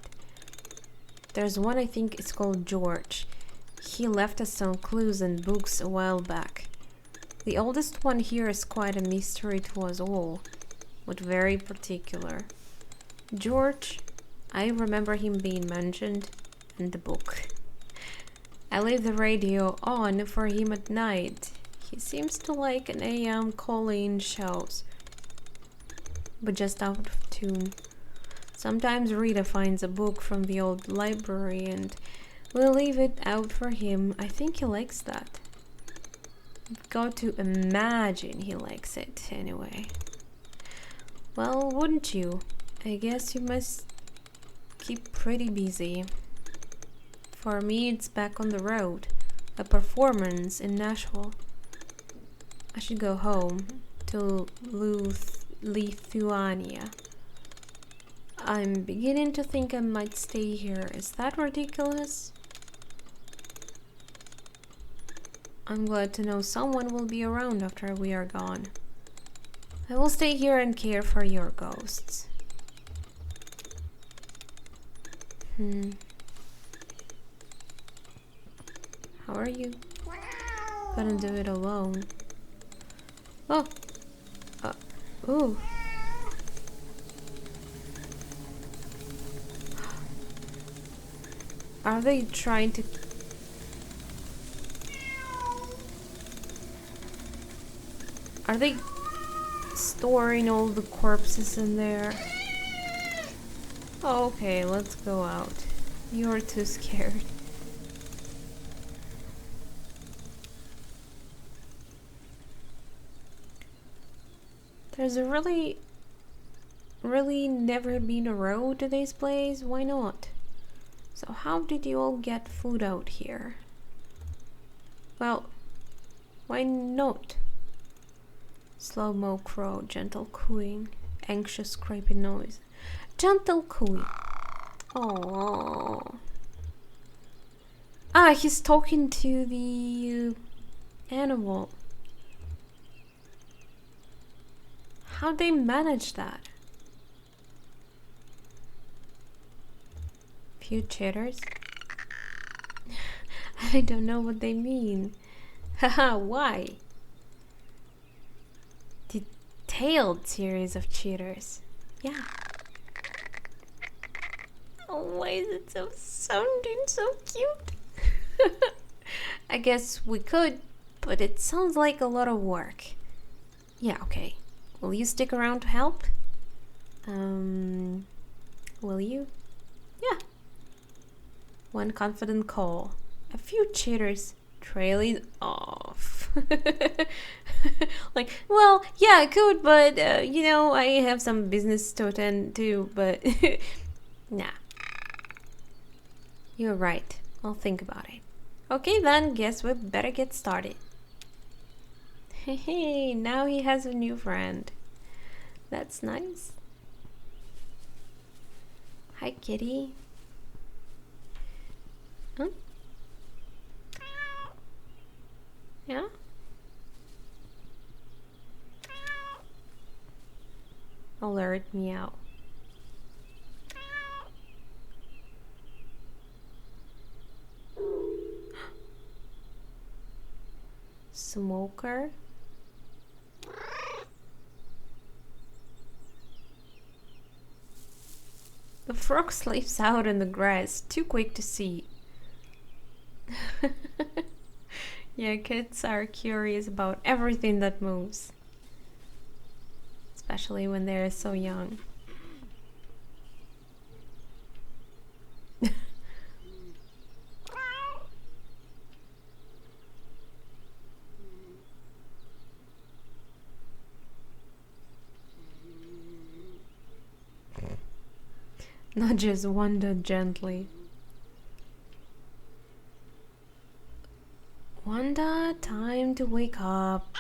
There's one I think it's called George. He left us some clues and books a while back. The oldest one here is quite a mystery to us all, but very particular. George, I remember him being mentioned in the book. I leave the radio on for him at night. He seems to like an AM call-in shows, but just out of tune. Sometimes Rita finds a book from the old library and we'll leave it out for him. I think he likes that. I've got to imagine he likes it anyway. Well, wouldn't you? I guess you must keep pretty busy. For me, it's back on the road, a performance in Nashville. I should go home to Lithuania. I'm beginning to think I might stay here. Is that ridiculous? I'm glad to know someone will be around after we are gone. I will stay here and care for your ghosts. How are you gonna do it alone? Oh! Ooh! Are they trying to... Are they storing all the corpses in there? Oh, okay, let's go out. You're too scared. There's a really never been a road to this place. Why not? So how did you all get food out here? Well, why not? Slow-mo crow, gentle cooing, anxious scraping noise. Gentle cooing. Oh. Ah, he's talking to the animal. How'd they manage that? Few chitters? I don't know what they mean. Haha, why? Detailed series of cheaters. Yeah. Oh, why is it so sounding so cute? I guess we could, but it sounds like a lot of work. Yeah, okay. Will you stick around to help? Will you? Yeah. One confident call. A few cheaters trailing off. Like, well, yeah, I could, but, you know, I have some business to attend to, but nah. You're right. I'll think about it. Okay, then, guess we better get started. Hey, now he has a new friend. That's nice. Hi, kitty. Huh? Yeah? Alert meow. Smoker? The frog sleeps out in the grass, too quick to see. Yeah, kids are curious about everything that moves. Especially when they're so young. Nudges Wanda gently. Wanda, time to wake up.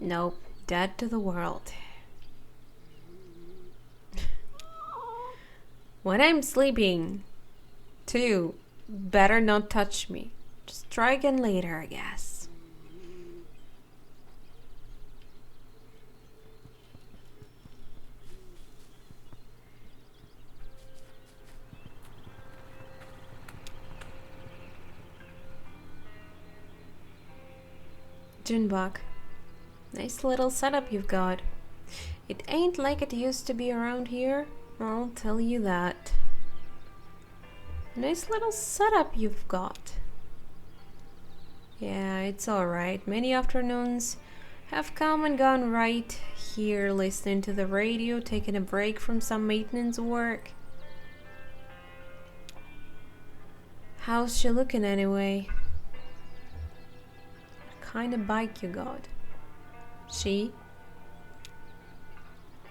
Nope, dead to the world. When I'm sleeping, too, better not touch me. Just try again later, I guess. Junebug, nice little setup you've got. It ain't like it used to be around here, I'll tell you that. Nice little setup you've got. Yeah, it's alright. Many afternoons have come and gone right here, listening to the radio, taking a break from some maintenance work. How's she looking anyway? What kind of bike you got? She?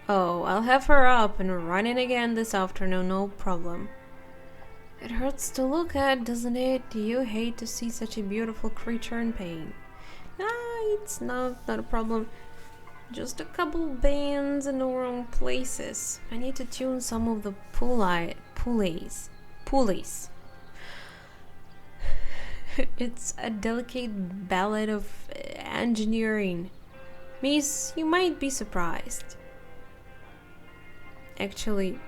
Oh, I'll have her up and running again this afternoon, no problem. It hurts to look at, doesn't it? You hate to see such a beautiful creature in pain. Nah, it's not a problem. Just a couple bands in the wrong places. I need to tune some of the pulleys. It's a delicate ballet of engineering. Miss, you might be surprised. Actually,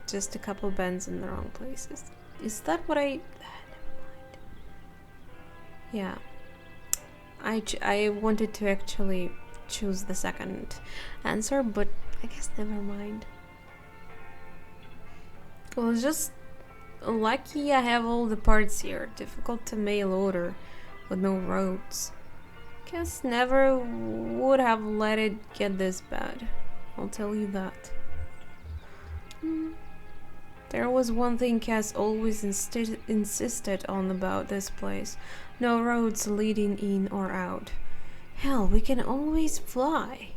just a couple bends in the wrong places. Is that what I... never mind. Yeah. I wanted to actually choose the second answer, but I guess never mind. Well, it's just lucky I have all the parts here. Difficult to mail order with no roads. Guess never would have let it get this bad. I'll tell you that. There was one thing Cass always insisted on about this place. No roads leading in or out. Hell, we can always fly.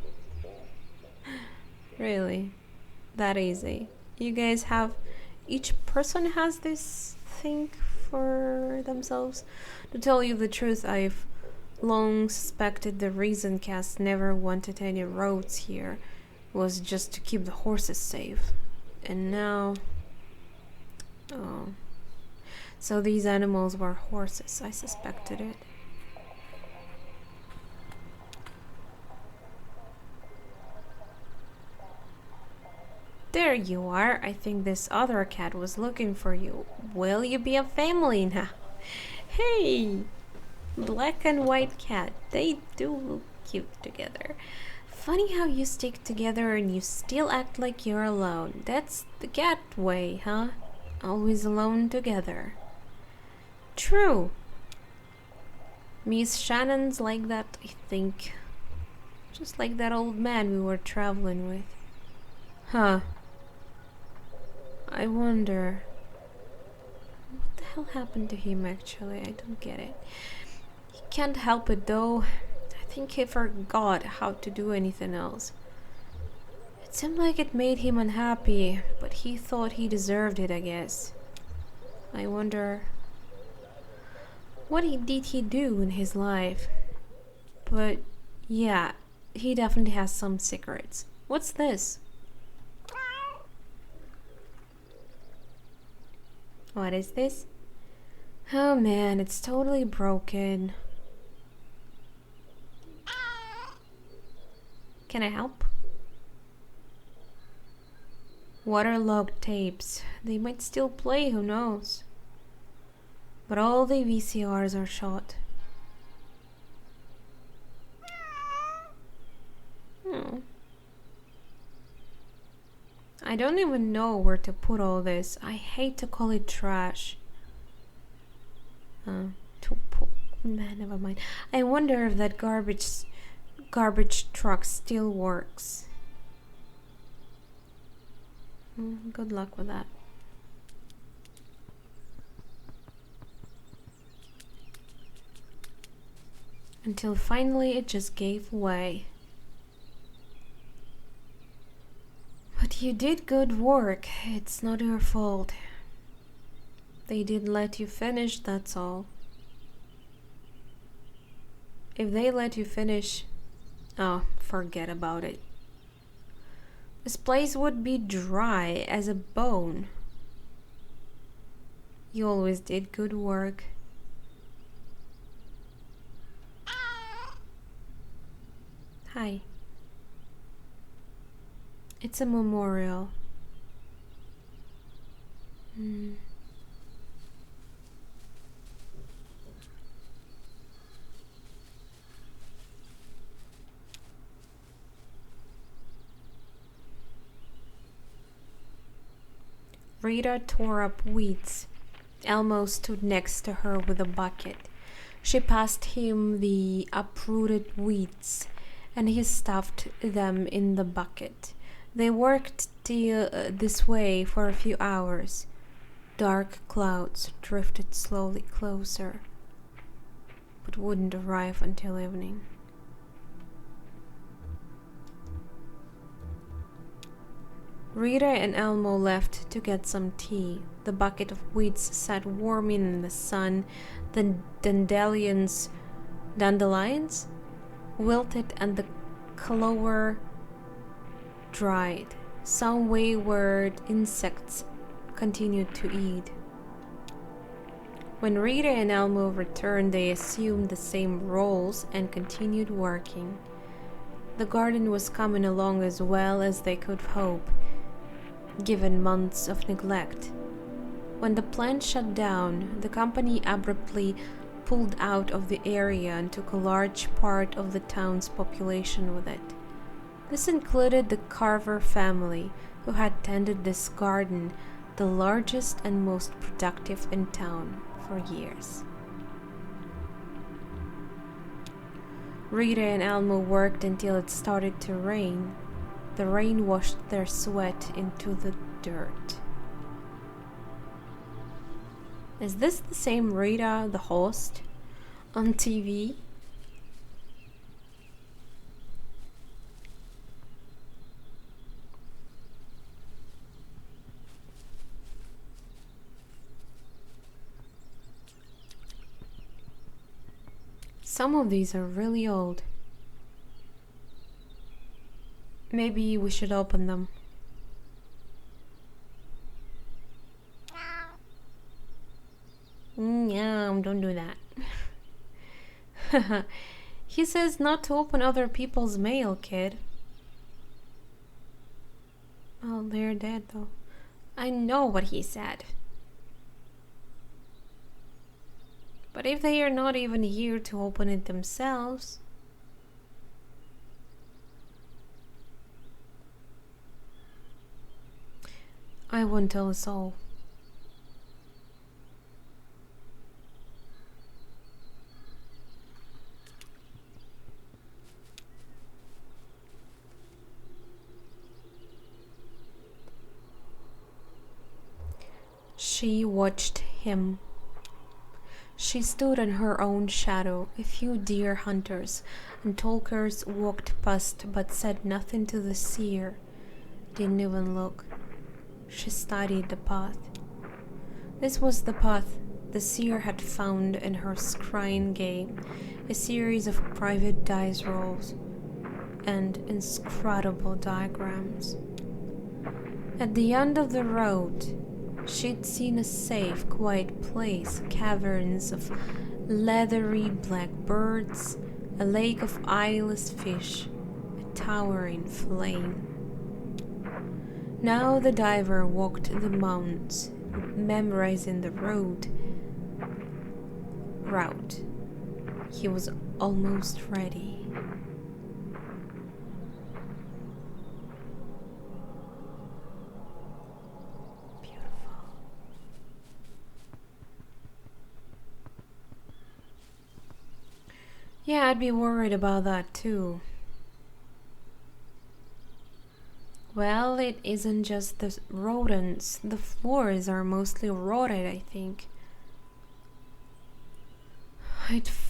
Really? That easy? You guys have, each person has this thing for themselves. To tell you the truth, I've long suspected the reason Cass never wanted any roads here was just to keep the horses safe. And now... oh. So these animals were horses. I suspected it. There you are. I think this other cat was looking for you. Will you be a family now? Hey! Black and white cat. They do look cute together. Funny how you stick together and you still act like you're alone. That's the cat way, huh? Always alone together. True. Miss Shannon's like that, I think. Just like that old man we were traveling with. Huh. I wonder... what the hell happened to him actually? I don't get it. He can't help it though. I think he forgot how to do anything else. It seemed like it made him unhappy, but he thought he deserved it, I guess. I wonder... what did he do in his life? But yeah, he definitely has some secrets. What's this? What is this? Oh man, it's totally broken. Can I help? Waterlogged tapes. They might still play, who knows? But all the VCRs are shot. Hmm. I don't even know where to put all this. I hate to call it trash. Nah, never mind. I wonder if that garbage truck still works. Good luck with that. Until finally it just gave way. But you did good work. It's not your fault. They didn't let you finish, that's all. If they let you finish, oh, forget about it. This place would be dry as a bone. You always did good work. Hi. It's a memorial. Rita tore up weeds. Elmo stood next to her with a bucket. She passed him the uprooted weeds, and he stuffed them in the bucket. They worked this way for a few hours. Dark clouds drifted slowly closer, but wouldn't arrive until evening. Rita and Elmo left to get some tea. The bucket of weeds sat warming in the sun. The dandelions wilted and the clover dried. Some wayward insects continued to eat. When Rita and Elmo returned, they assumed the same roles and continued working. The garden was coming along as well as they could hope, given months of neglect. When the plant shut down, the company abruptly pulled out of the area and took a large part of the town's population with it. This included the Carver family, who had tended this garden, the largest and most productive in town, for years. Rita and Elmo worked until it started to rain. The rain washed their sweat into the dirt. Is this the same Rita, the host, on TV? Some of these are really old. Maybe we should open them. Yeah, don't do that. He says not to open other people's mail, kid. Oh, they're dead though. I know what he said. But if they are not even here to open it themselves... I won't tell us all. She watched him. She stood in her own shadow. A few deer hunters and talkers walked past but said nothing to the seer. Didn't even look. She studied the path. This was the path the seer had found in her scrying game, a series of private dice rolls and inscrutable diagrams. At the end of the road, she'd seen a safe, quiet place, caverns of leathery black birds, a lake of eyeless fish, a towering flame. Now the diver walked the mounds, memorizing the route. He was almost ready. Beautiful. Yeah, I'd be worried about that too. Well, it isn't just the rodents. The floors are mostly rotted, I think.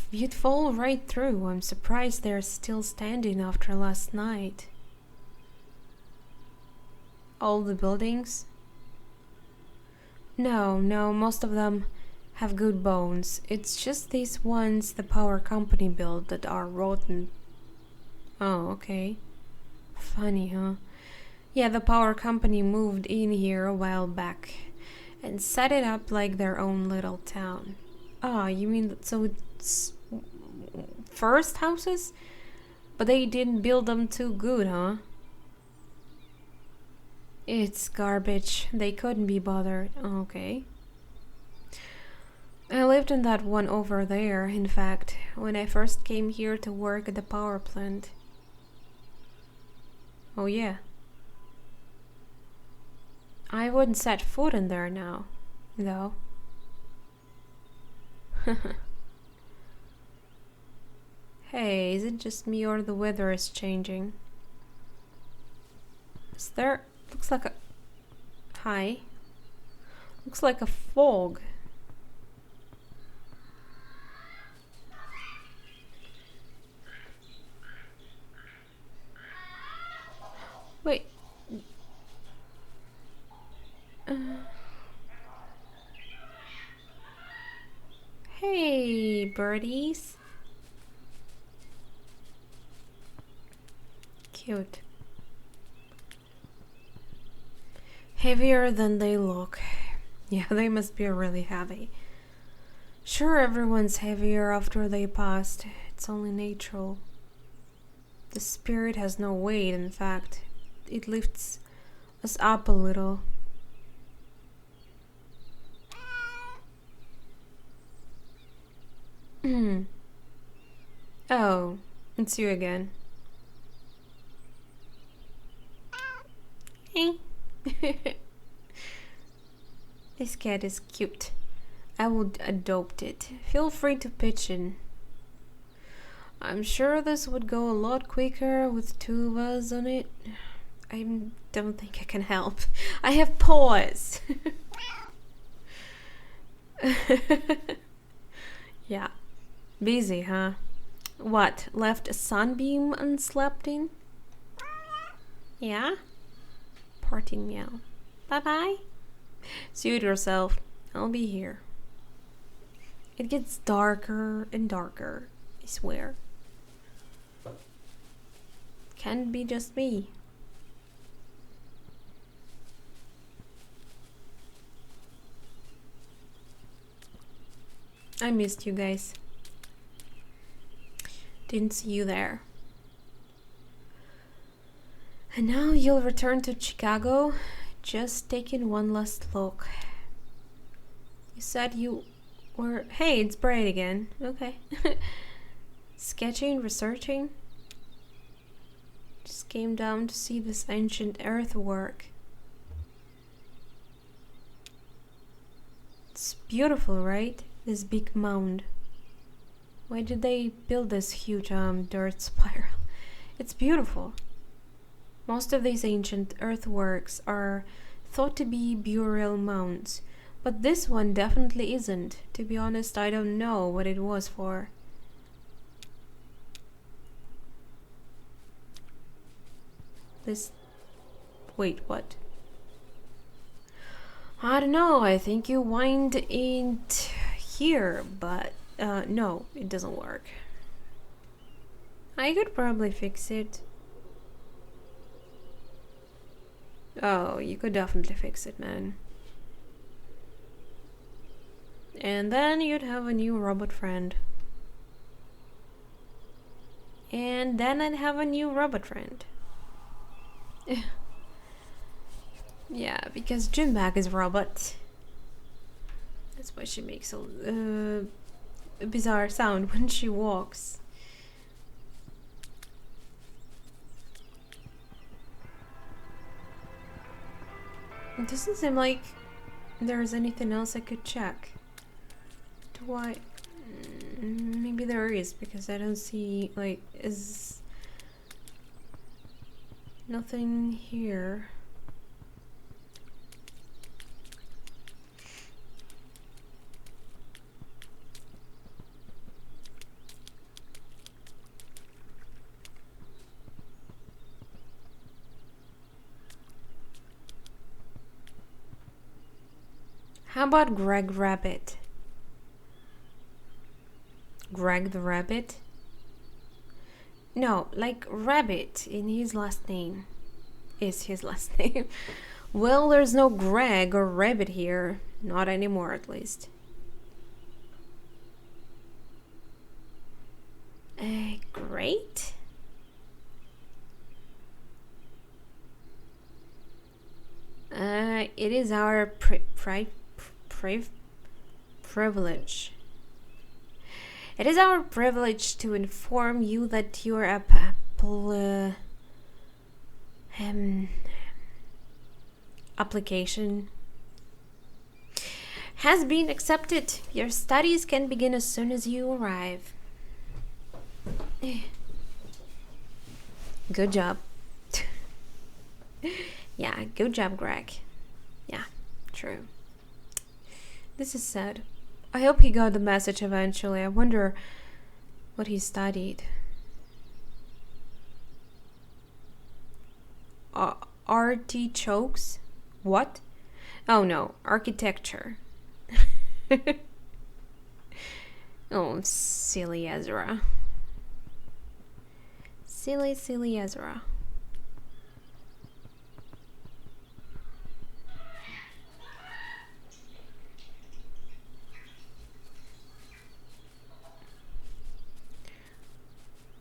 You'd fall right through. I'm surprised they're still standing after last night. All the buildings? No, most of them have good bones. It's just these ones the power company built that are rotten. Oh, okay. Funny, huh? Yeah, the power company moved in here a while back and set it up like their own little town. Ah, you mean so it's first houses? But they didn't build them too good, huh? It's garbage. They couldn't be bothered. Okay. I lived in that one over there, in fact, when I first came here to work at the power plant. Oh yeah. I wouldn't set foot in there now, though. Hey, is it just me or the weather is changing? Is there... looks like a... Hi. Looks like a fog. Wait. Hey, birdies. Cute. Heavier than they look. Yeah, they must be really heavy. Sure, everyone's heavier after they passed. It's only natural. The spirit has no weight, in fact. It lifts us up a little. Oh, it's you again. Hey. This cat is cute. I would adopt it. Feel free to pitch in. I'm sure this would go a lot quicker with two of us on it. I don't think I can help. I have paws. Yeah. Busy, huh? What, left a sunbeam unslept in? Yeah? Party meow. Bye-bye. Suit yourself. I'll be here. It gets darker and darker. I swear. Can't be just me. I missed you guys. Didn't see you there. And now you'll return to Chicago, just taking one last look. You said you were... Hey, it's Braid again. Okay. Sketching, researching. Just came down to see this ancient earthwork. It's beautiful, right? This big mound. Why did they build this huge dirt spiral? It's beautiful. Most of these ancient earthworks are thought to be burial mounds, but this one definitely isn't. To be honest, I don't know what it was for. This... Wait, what? I don't know, I think you wind it here, but no, it doesn't work. I could probably fix it. Oh, you could definitely fix it, man. And then you'd have a new robot friend. And then I'd have a new robot friend. Yeah, because Jim Bag is a robot. That's why she makes a bizarre sound when she walks. It doesn't seem like there's anything else I could check. Do I? Maybe there is, because I don't see, like, is nothing here. How about Greg Rabbit? Greg the Rabbit? No, like Rabbit in his last name. Is his last name. Well, there's no Greg or Rabbit here. Not anymore, at least. Great. It is our privilege. It is our privilege to inform you that your application has been accepted. Your studies can begin as soon as you arrive. Good job. Yeah, good job, Greg. Yeah, true. This is sad. I hope he got the message eventually. I wonder what he studied. Artichokes? What? Oh no, architecture. Oh, silly Ezra. Silly Ezra.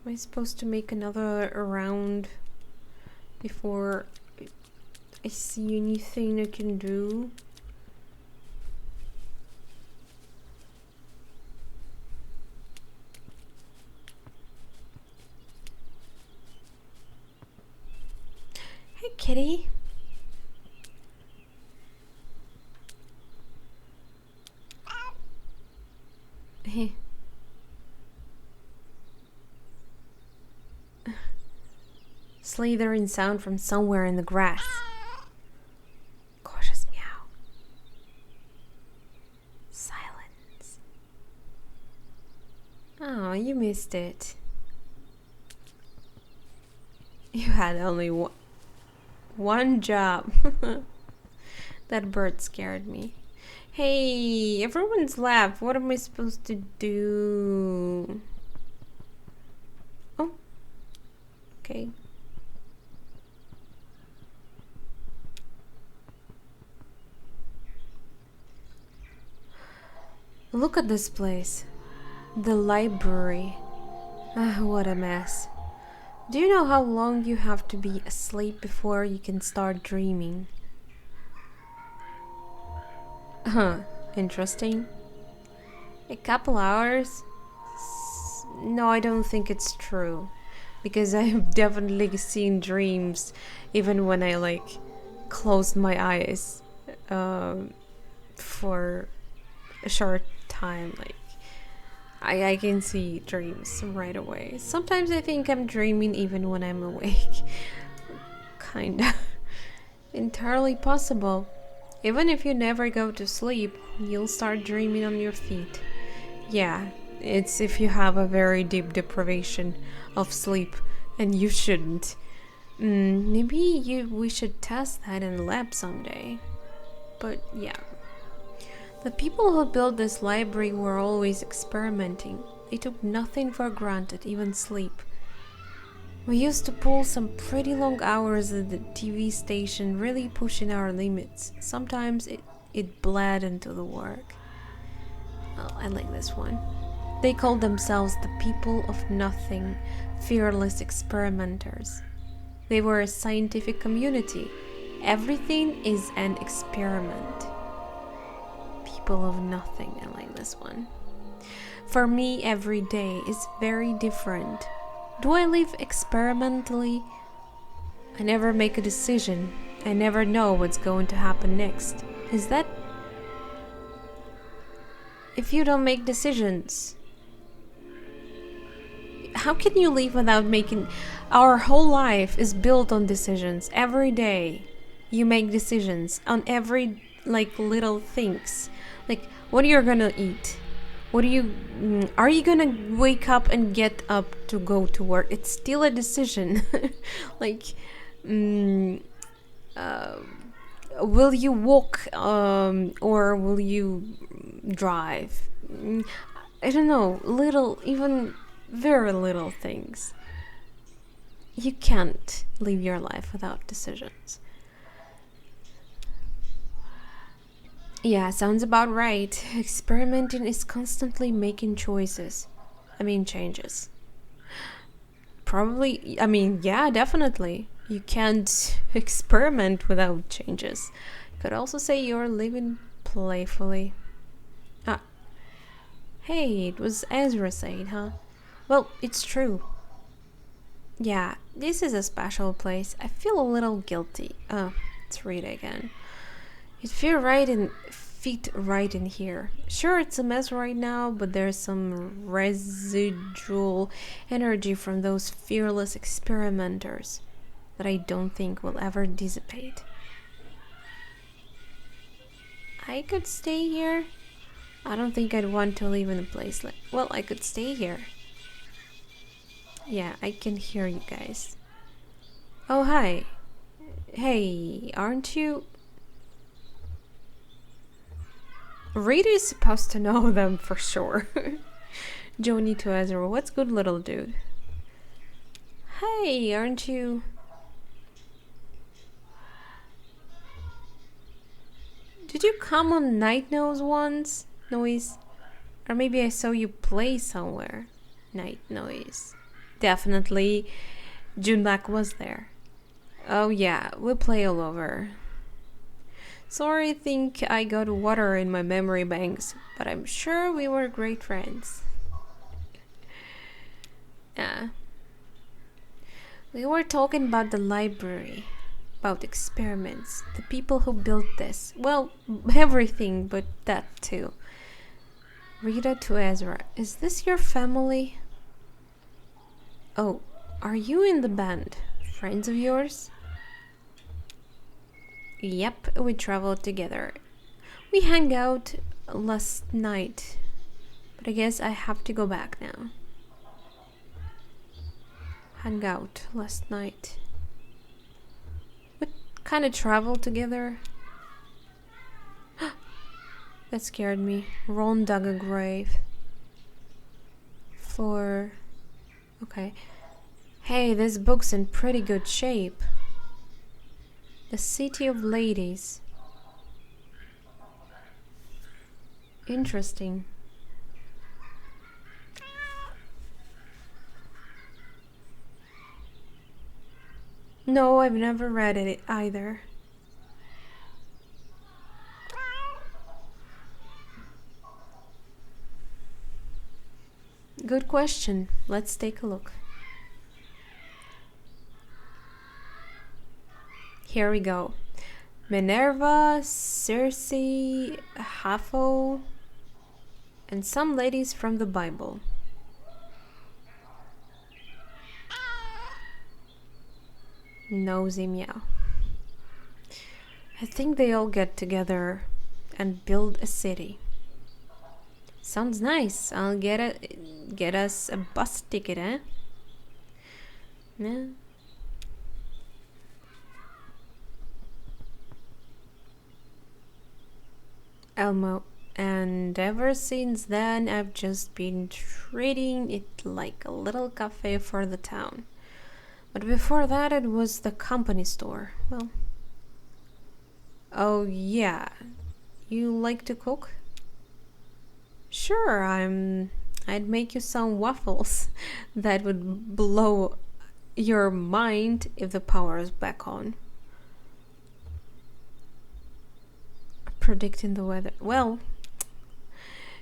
Am I supposed to make another round before I see anything I can do? Hey, kitty. Hey. Slithering sound from somewhere in the grass. Cautious meow. Silence. Oh, you missed it. You had only one job. That bird scared me. Hey, everyone's left. What am I supposed to do? Okay. Look at this place. The library. Ah, what a mess. Do you know how long you have to be asleep before you can start dreaming? Huh, interesting. A couple hours? No, I don't think it's true. Because I've definitely seen dreams even when I closed my eyes for a short time. I can see dreams right away. Sometimes I think I'm dreaming even when I'm awake. Kinda. Entirely possible. Even if you never go to sleep, you'll start dreaming on your feet. Yeah, it's if you have a very deep deprivation of sleep, and you shouldn't. Maybe we should test that in the lab someday. But yeah. The people who built this library were always experimenting. They took nothing for granted, even sleep. We used to pull some pretty long hours at the TV station, really pushing our limits. Sometimes it bled into the work. Oh, I like this one. They called themselves the people of nothing, fearless experimenters. They were a scientific community. Everything is an experiment. People of nothing, I like this one. For me, every day is very different. Do I live experimentally? I never make a decision. I never know what's going to happen next. Is that... If you don't make decisions, how can you live without making... Our whole life is built on decisions. Every day you make decisions on every little things. What are you gonna eat? What are you gonna wake up and get up to go to work? It's still a decision. Will you walk or will you drive? I don't know, even very little things. You can't live your life without decisions. Yeah, sounds about right. Experimenting is constantly making choices. Changes. Probably, yeah, definitely. You can't experiment without changes. Could also say you're living playfully. Ah, hey, it was Ezra saying, huh? Well, it's true. Yeah, this is a special place. I feel a little guilty. Let's read again. It fit right in here. Sure, it's a mess right now, but there's some residual energy from those fearless experimenters that I don't think will ever dissipate. I could stay here. I don't think I'd want to live in a place like... Well, I could stay here. Yeah, I can hear you guys. Oh, hi. Hey, aren't you... Rita is supposed to know them for sure. Joni to Ezra, what's good, little dude? Hey, aren't you... Did you come on Night Noise? Or maybe I saw you play somewhere. Night Noise. Definitely, Junebak was there. Oh yeah, we'll play all over. Sorry, I think I got water in my memory banks, but I'm sure we were great friends. Yeah. We were talking about the library, about experiments, the people who built this. Well, everything, but that too. Rita to Ezra, is this your family? Oh, are you in the band? Friends of yours? Yep, we traveled together. We hung out last night, but I guess I have to go back now. Hung out last night. What kind of travel together? That scared me. Ron dug a grave. Okay. Hey, this book's in pretty good shape. The City of Ladies. Interesting. No, I've never read it either. Good question. Let's take a look. Here we go. Minerva, Circe, Hathor, and some ladies from the Bible. Nosy meow. I think they all get together and build a city. Sounds nice. I'll get us a bus ticket, eh? Yeah. Elmo. And ever since then, I've just been treating it like a little cafe for the town. But before that, it was the company store. Well, oh yeah, you like to cook? Sure, I'd make you some waffles that would blow your mind if the power is back on. Predicting the weather. Well,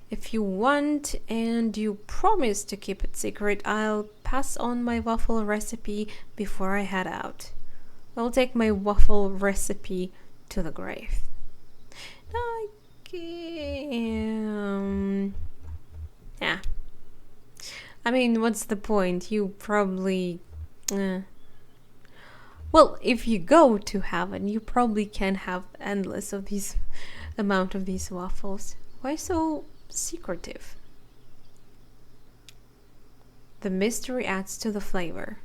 if you want and you promise to keep it secret, I'll pass on my waffle recipe before I head out. I'll take my waffle recipe to the grave. Yeah. I mean, what's the point? You probably... Well, if you go to heaven, you probably can have endless of these amount of these waffles. Why so secretive? The mystery adds to the flavor.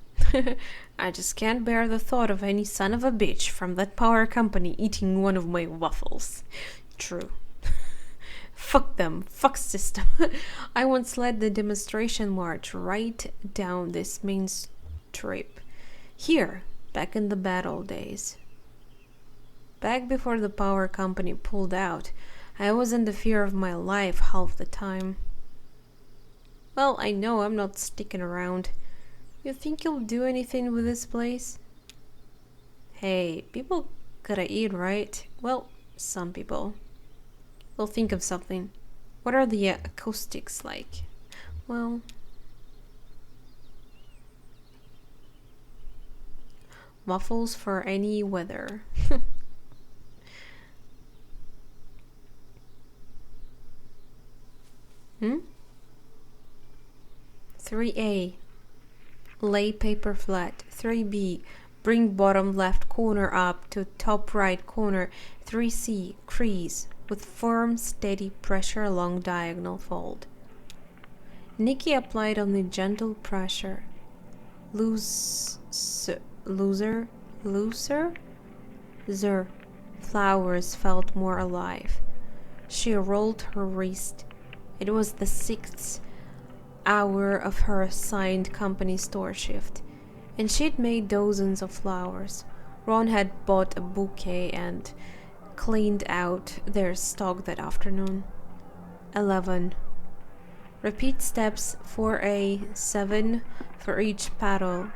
I just can't bear the thought of any son of a bitch from that power company eating one of my waffles. True. Fuck them. Fuck system. I once led the demonstration march right down this main strip. Here, back in the bad old days. Back before the power company pulled out, I was in the fear of my life half the time. Well, I know I'm not sticking around. You think you'll do anything with this place? Hey, people gotta eat, right? Well, some people. We'll think of something. What are the acoustics like? Well... waffles for any weather. Hmm? 3A. Lay paper flat. 3B. Bring bottom left corner up to top right corner. 3C. Crease with firm, steady pressure along diagonal fold. Nikki applied only gentle pressure. Looser. Zer. Flowers felt more alive. She rolled her wrist. It was the 6th hour of her assigned company store shift, and she'd made dozens of flowers. Ron had bought a bouquet and cleaned out their stock that afternoon. 11. Repeat steps 4A, 7 for each petal,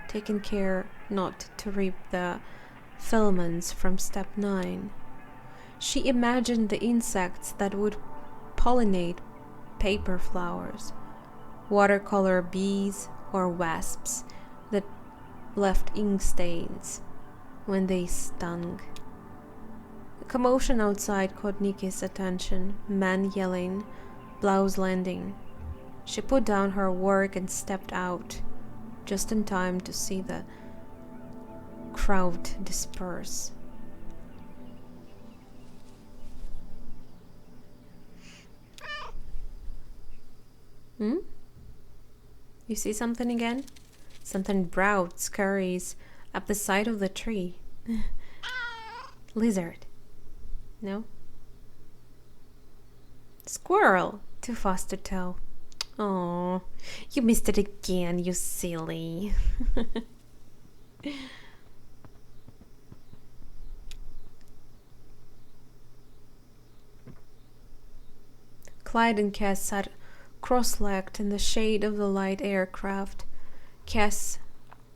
taking care not to rip the filaments from step 9. She imagined the insects that would pollinate paper flowers, watercolor bees or wasps that left ink stains when they stung. The commotion outside caught Nikki's attention. Men yelling, blouse landing. She put down her work and stepped out, just in time to see the crowd disperse. Hmm? You see something again? Something broad scurries up the side of the tree. Lizard. No? Squirrel. Too fast to tell. Oh, you missed it again, you silly. Clyde and Cass sat cross-legged in the shade of the light aircraft. Cass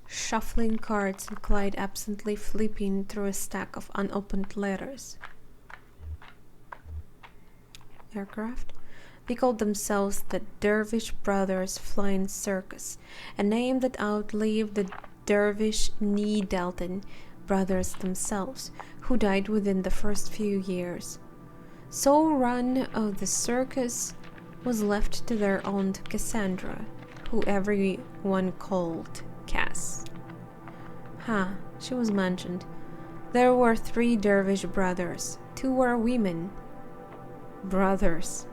shuffling cards and Clyde absently flipping through a stack of unopened letters. Aircraft? They called themselves the Dervish Brothers Flying Circus, a name that outlived the Dervish Knee-Dalton brothers themselves, who died within the first few years. Sole run of the circus was left to their aunt Cassandra, who everyone called Cass. She was mentioned. There were 3 Dervish brothers. 2 were women. Brothers.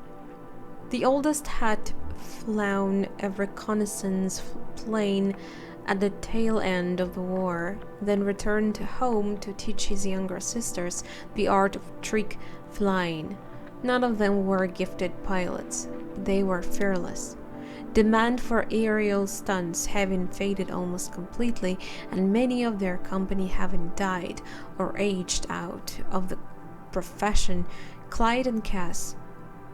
The oldest had flown a reconnaissance plane at the tail end of the war, then returned home to teach his younger sisters the art of trick flying. None of them were gifted pilots, but they were fearless. Demand for aerial stunts having faded almost completely, and many of their company having died or aged out of the profession, Clyde and Cass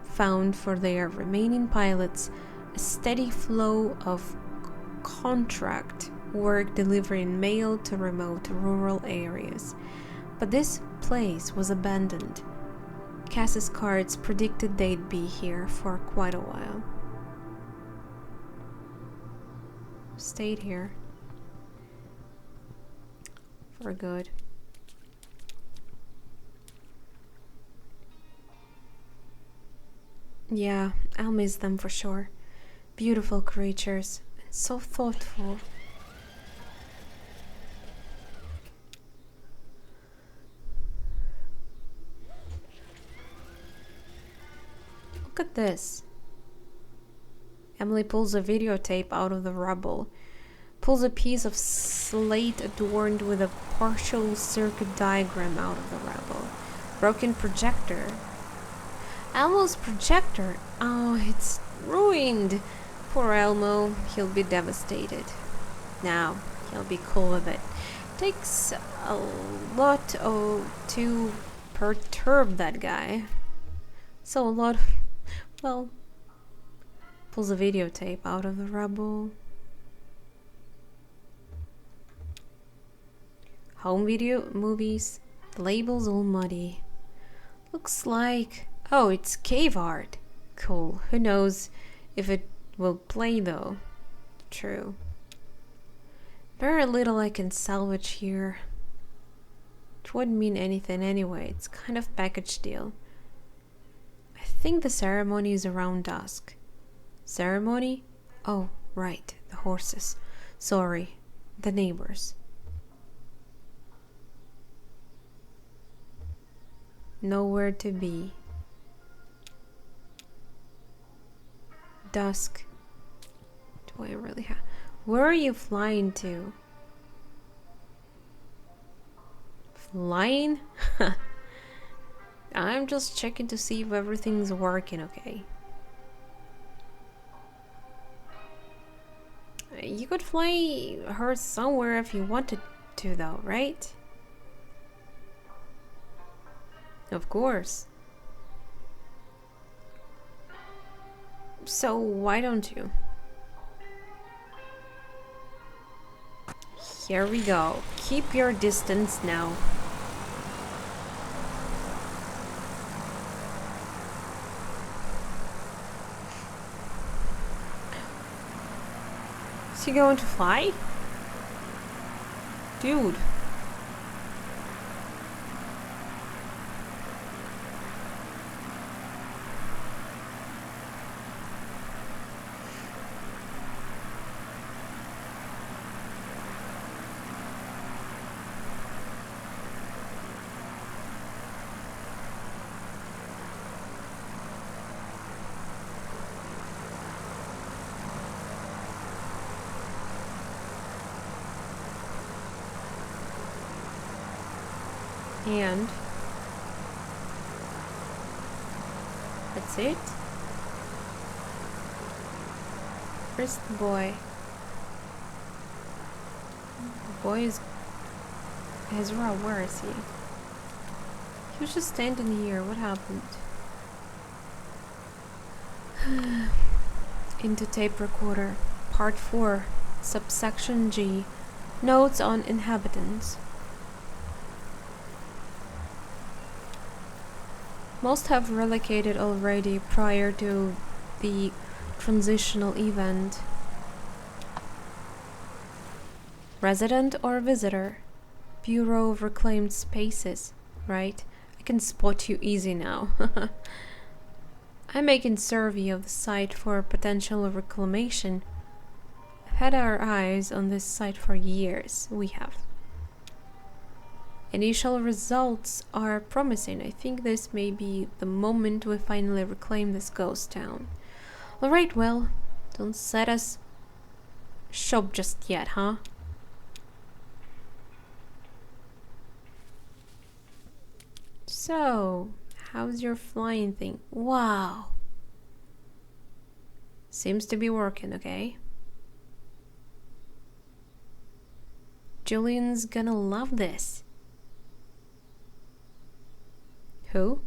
found for their remaining pilots a steady flow of contract work delivering mail to remote rural areas. But this place was abandoned. Cass's cards predicted they'd be here for quite a while. Stayed here. For good. Yeah, I'll miss them for sure. Beautiful creatures, and so thoughtful. Look at this. Emily pulls a videotape out of the rubble, pulls a piece of slate adorned with a partial circuit diagram out of the rubble. Broken projector. Elmo's projector. Oh, it's ruined. Poor Elmo. He'll be devastated. Now, he'll be cool with it. Takes a lot to perturb that guy. So a lot, well, pulls a videotape out of the rubble. Home video movies. The label's all muddy. Looks like... oh, it's cave art. Cool. Who knows if it will play though. True. Very little I can salvage here. It wouldn't mean anything anyway. It's kind of package deal. I think the ceremony is around dusk. Ceremony? Oh, right. The horses. Sorry. The neighbors. Nowhere to be. Dusk. Do I really have... where are you flying to? Flying? I'm just checking to see if everything's working okay. You could fly her somewhere if you wanted to though, right? Of course. So why don't you? Here we go. Keep your distance now. Is he going to fly? Dude. And that's it. Where's the boy? The boy is... Ezra, where is he? He was just standing here. What happened? Into tape recorder. Part 4. Subsection G. Notes on inhabitants. Most have relocated already prior to the transitional event. Resident or visitor? Bureau of Reclaimed Spaces, right? I can spot you easy now. I'm making survey of the site for potential reclamation. I've had our eyes on this site for years. We have. Initial results are promising. I think this may be the moment we finally reclaim this ghost town. Alright, well, don't set us shop just yet, huh? So, how's your flying thing? Wow. Seems to be working, okay? Julian's gonna love this. Who?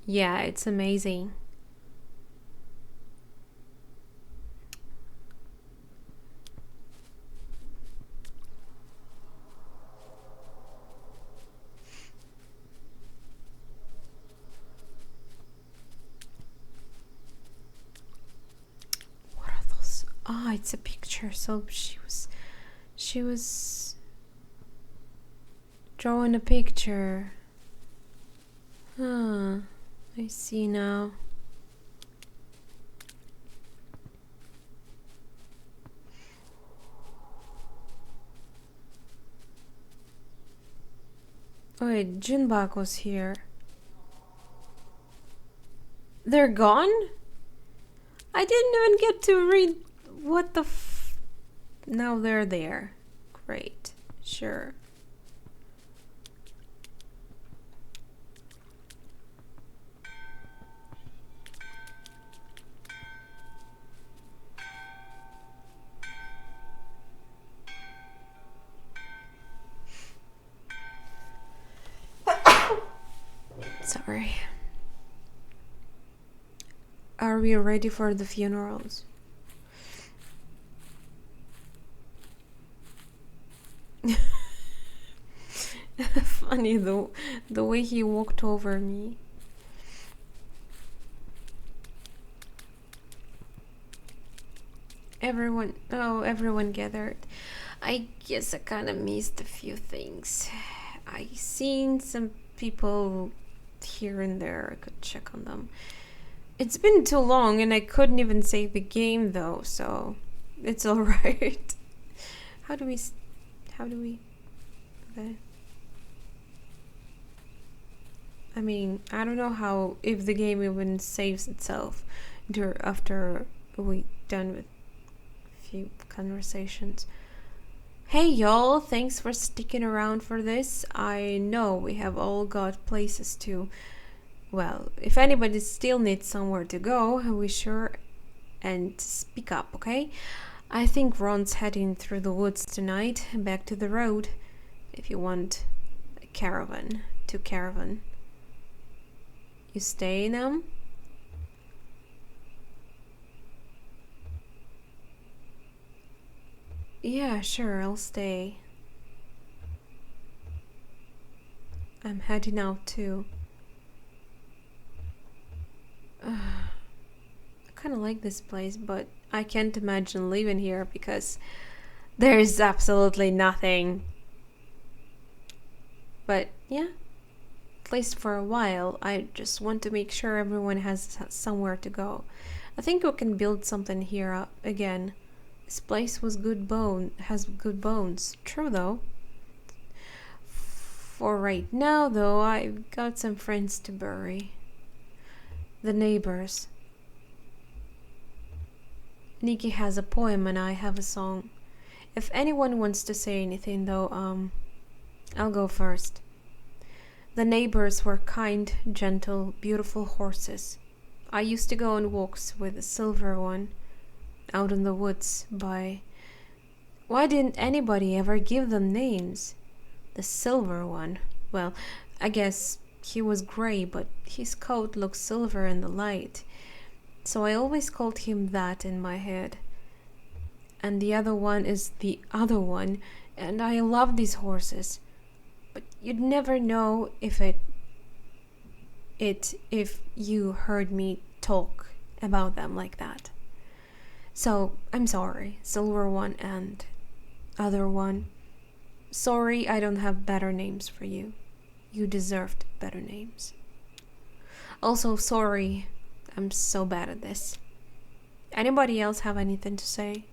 Yeah, it's amazing. What are those? Ah, it's a picture. So she was drawing a picture. Huh. I see now. Oh wait, Junbak was here. They're gone? I didn't even get to read what the Now they're there. Great. Sure. Sorry. Are we ready for the funerals? Funny though, the way he walked over me. Everyone gathered. I guess I kind of missed a few things. I seen some people here and there. I could check on them. It's been too long and I couldn't even save the game though, so it's alright. How do we okay. I mean, I don't know how, if the game even saves itself after we done with a few conversations. Hey y'all, thanks for sticking around for this. I know we have all got places to, well, if anybody still needs somewhere to go, we sure and speak up, okay? I think Ron's heading through the woods tonight, back to the road. If you want a caravan. You stay in them? Yeah, sure, I'll stay. I'm heading out too. I kind of like this place, but I can't imagine living here because there is absolutely nothing. But yeah, at least for a while, I just want to make sure everyone has somewhere to go. I think we can build something here again. This place has good bones. True though. For right now though, I've got some friends to bury. The neighbors. Nikki has a poem and I have a song. If anyone wants to say anything though, I'll go first. The neighbors were kind, gentle, beautiful horses. I used to go on walks with a silver one out in the woods by... Why didn't anybody ever give them names? The silver one. Well, I guess he was gray, but his coat looked silver in the light. So I always called him that in my head. And the other one is the other one, and I love these horses. But you'd never know if you heard me talk about them like that. So I'm sorry, silver one and other one. Sorry, I don't have better names for you. You deserved better names. Also, sorry, I'm so bad at this. Anybody else have anything to say?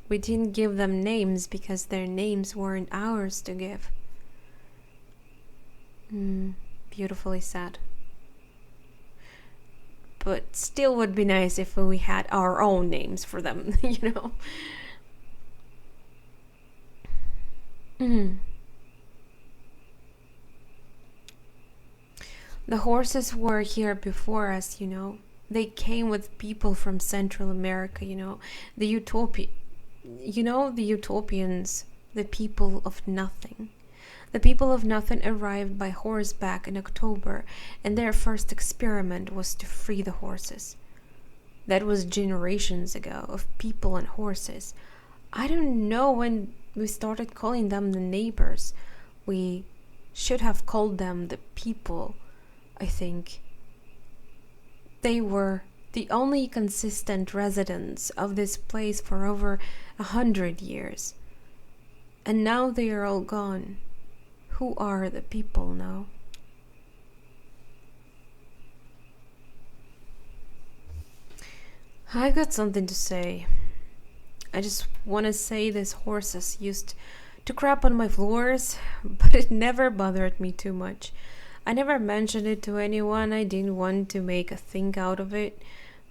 We didn't give them names because their names weren't ours to give. Beautifully said. But still would be nice if we had our own names for them, you know. The horses were here before us, you know. They came with people from Central America, you know. The utopians, the people of nothing. The people of nothing arrived by horseback in October, and their first experiment was to free the horses. That was generations ago, of people and horses. I don't know when we started calling them the neighbors. We should have called them the people, I think. They were the only consistent residents of this place for over 100 years. And now they are all gone. Who are the people now? I've got something to say. I just want to say these horses used to crap on my floors, but it never bothered me too much. I never mentioned it to anyone. I didn't want to make a thing out of it.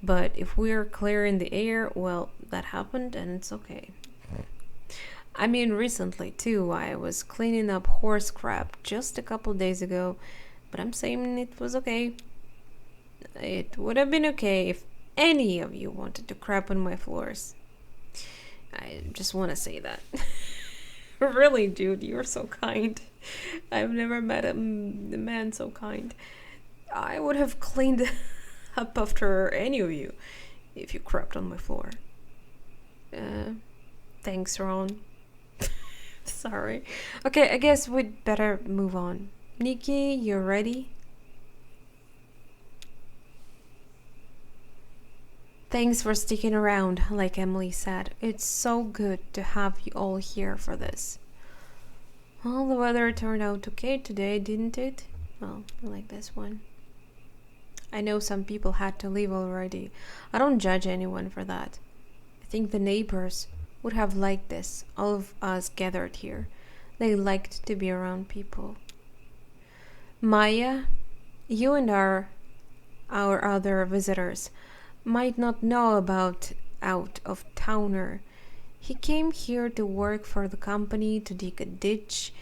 But if we're clearing the air, well, that happened and it's okay. I mean, recently too, I was cleaning up horse crap just a couple days ago, but I'm saying it was okay. It would have been okay if any of you wanted to crap on my floors. I just want to say that. Really, dude, you're so kind. I've never met a man so kind. I would have cleaned up after any of you if you crapped on my floor. Thanks, Ron. Sorry. Okay, I guess we'd better move on. Nikki, you ready? Thanks for sticking around, like Emily said. It's so good to have you all here for this. Well, the weather turned out okay today, didn't it? Well, I like this one. I know some people had to leave already. I don't judge anyone for that. I think the neighbors would have liked this, all of us gathered here. They liked to be around people. Maya, you and our other visitors might not know about out-of-towner. He came here to work for the company to dig a ditch,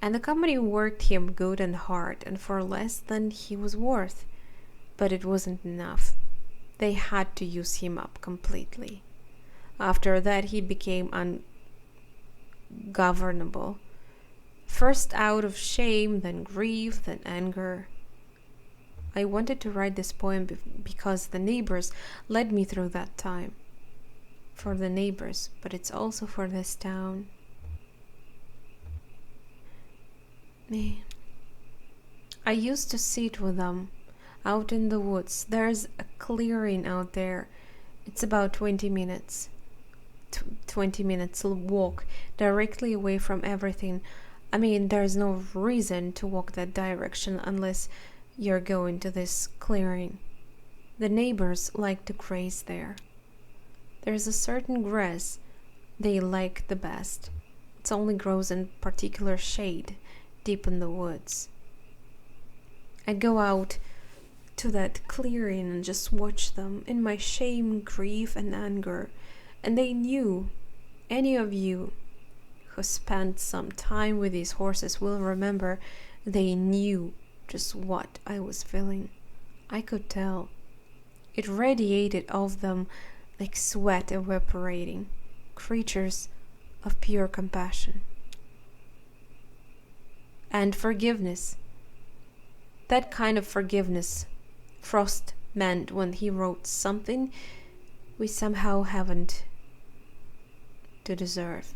and the company worked him good and hard and for less than he was worth. But it wasn't enough. They had to use him up completely. After that, he became ungovernable. First out of shame, then grief, then anger. I wanted to write this poem because the neighbors led me through that time. For the neighbors, but it's also for this town. Man. I used to sit with them out in the woods. There's a clearing out there. It's about 20 minutes. 20 minutes walk directly away from everything. I mean, there's no reason to walk that direction unless you're going to this clearing. The neighbors like to graze there. There's a certain grass they like the best. It only grows in particular shade deep in the woods. I'd go out to that clearing and just watched them in my shame, grief, and anger. And they knew, any of you who spent some time with these horses will remember, they knew just what I was feeling. I could tell. It radiated off them like sweat evaporating, creatures of pure compassion. And forgiveness. That kind of forgiveness Frost meant when he wrote something we somehow haven't to deserve.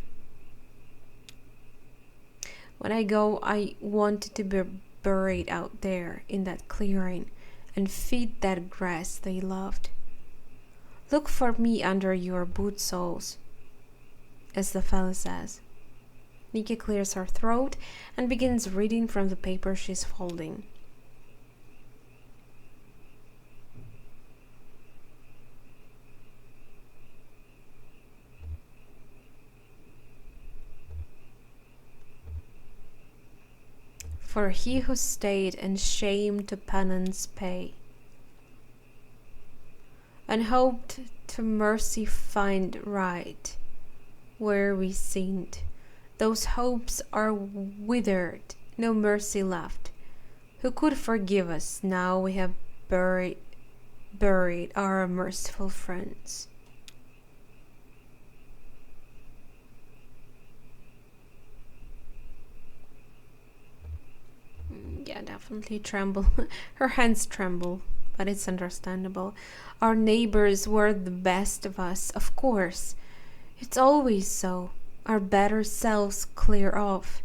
When I go, I want to be buried out there in that clearing and feed that grass they loved. Look for me under your boot soles, as the fella says. Nikki clears her throat and begins reading from the paper she's folding. For he who stayed in shame to penance pay, and hoped to mercy find right where we sinned, those hopes are withered, no mercy left. Who could forgive us now we have buried our merciful friends? Yeah, definitely tremble. Her hands tremble, but it's understandable. Our neighbors were the best of us, of course. It's always so. Our better selves clear off.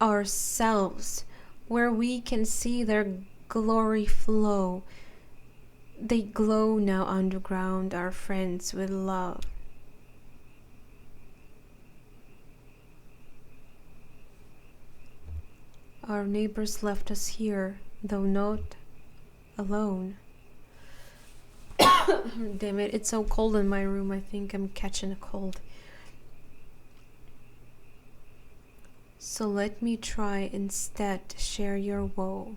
Ourselves, where we can see their glory flow. They glow now underground, our friends with love. Our neighbors left us here, though not alone. Damn it, it's so cold in my room. I think I'm catching a cold. So let me try instead to share your woe.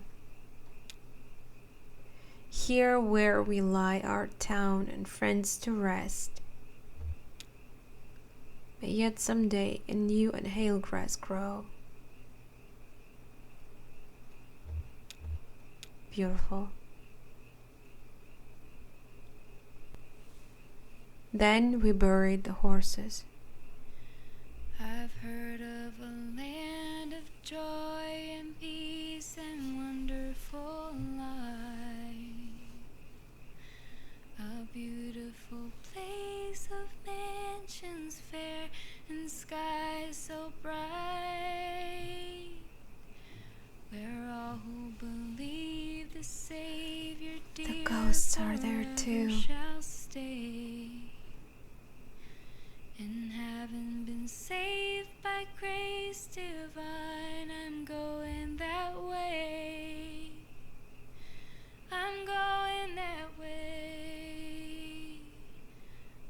Here where we lie our town and friends to rest. May yet someday a new and hale grass grow. Beautiful. Then we buried the horses. I've heard of a land of joy and peace and wonderful life, a beautiful place of mansions fair and skies so bright, where all who believe the Savior dear The ghosts are there too. shall stay. And having been saved by grace divine, I'm going that way. I'm going that way.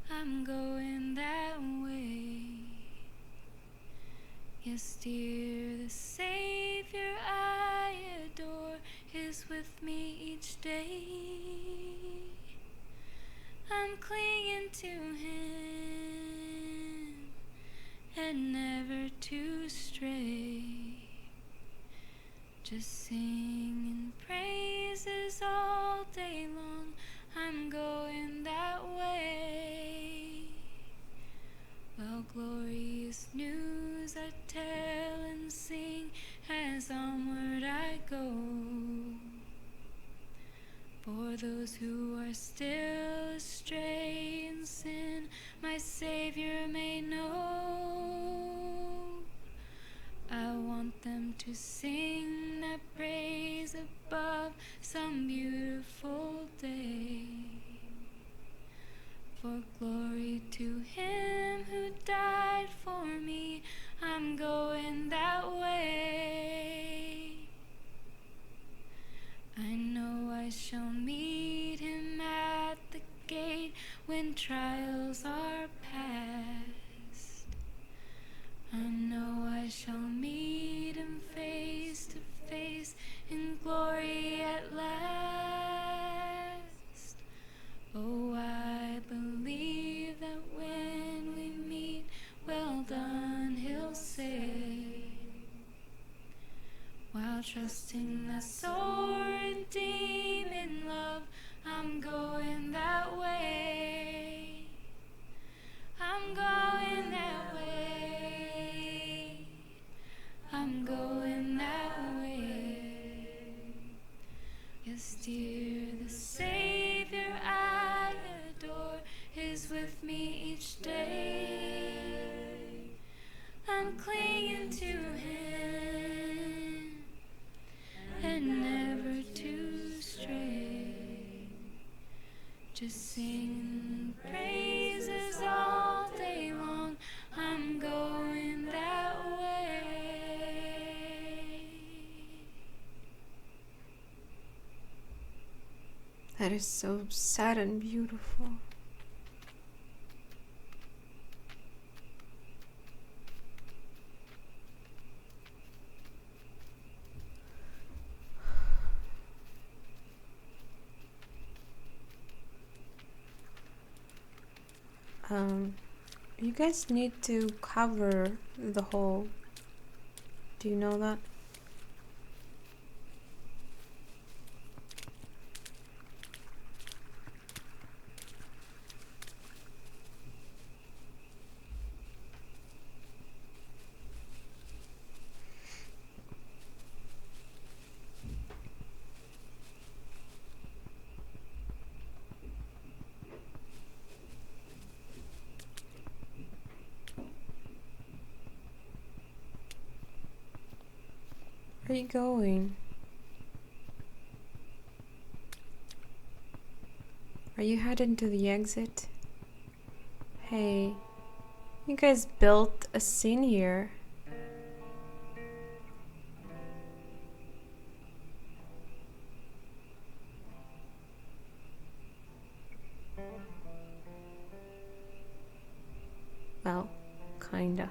I'm going that way. Yes, dear, the Savior I adore is with me each day. I'm clinging to Him and never to stray, just singing praises all day long. I'm going that way. Well, glorious news I tell and sing as onward I go, for those who are still astray in sin, my Savior may know. I want them to sing that praise above some beautiful day. For glory to Him who died for me, I'm going that way. I know I shall meet Him at the gate when trials are past. I know I shall meet Him face to face in glory at last. trusting that soul redeeming love. I'm going that way. I'm going that way. I'm going that way. Yes, dear, the Savior I adore is with me each day. I'm clinging to Him and never to stray. Just sing praises all day long. I'm going that way. That is so sad and beautiful. You guys need to cover the hole. Do you know that? Where are you going? Are you heading to the exit? Hey, you guys built a scene here. Well, kinda.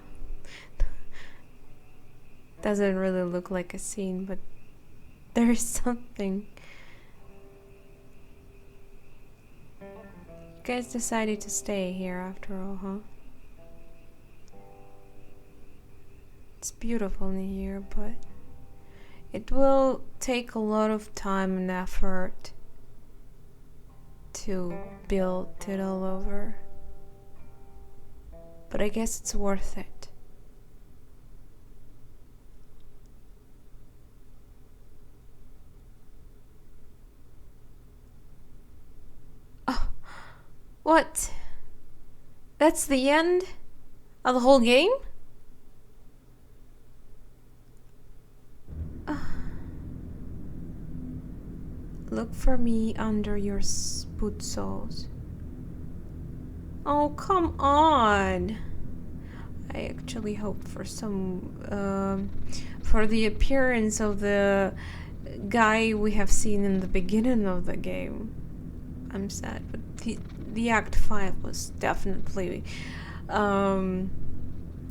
Doesn't really look like a scene, but there's something. You guys decided to stay here after all, huh? It's beautiful in here, but it will take a lot of time and effort to build it all over. But I guess it's worth it. Oh, what? That's the end of the whole game? Look for me under your boot soles. Oh, come on. I actually hoped for some, for the appearance of the guy we have seen in the beginning of the game. I'm sad, but the Act 5 was definitely one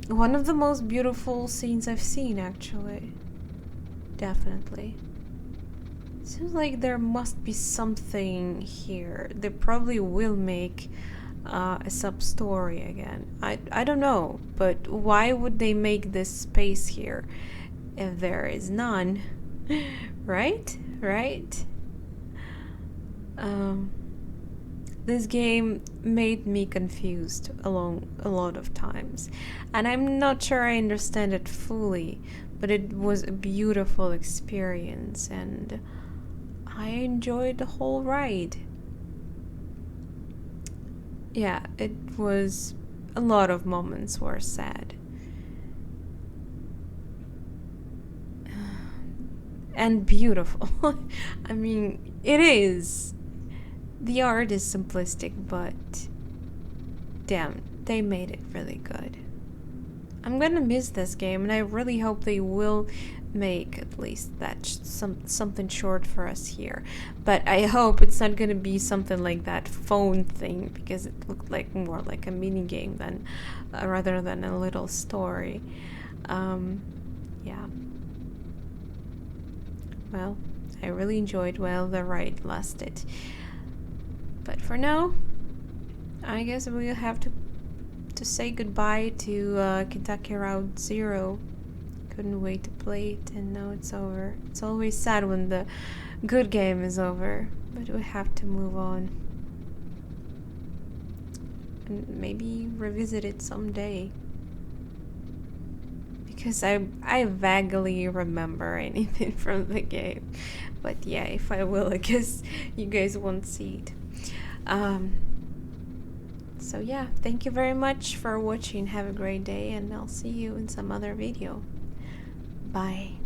of the most beautiful scenes I've seen, actually. Definitely. Seems like there must be something here. They probably will make a sub-story again. I don't know, but why would they make this space here if there is none? Right? This game made me confused along a lot of times, and I'm not sure I understand it fully, but it was a beautiful experience and I enjoyed the whole ride. Yeah, it was a lot of moments were sad. And beautiful. I mean, it is. The art is simplistic, but damn, they made it really good. I'm gonna miss this game, and I really hope they will make at least that something short for us here. But I hope it's not gonna be something like that phone thing, because it looked like more like a mini game than rather than a little story. Yeah. Well, I really enjoyed while the ride lasted. But for now, I guess we'll have to say goodbye to Kentucky Route Zero. couldn't wait to play it, and now it's over. It's always sad when the good game is over, but we have to move on. And maybe revisit it someday. Because I vaguely remember anything from the game. But yeah, if I will, I guess you guys won't see it. So yeah, thank you very much for watching. Have a great day, and I'll see you in some other video. Bye.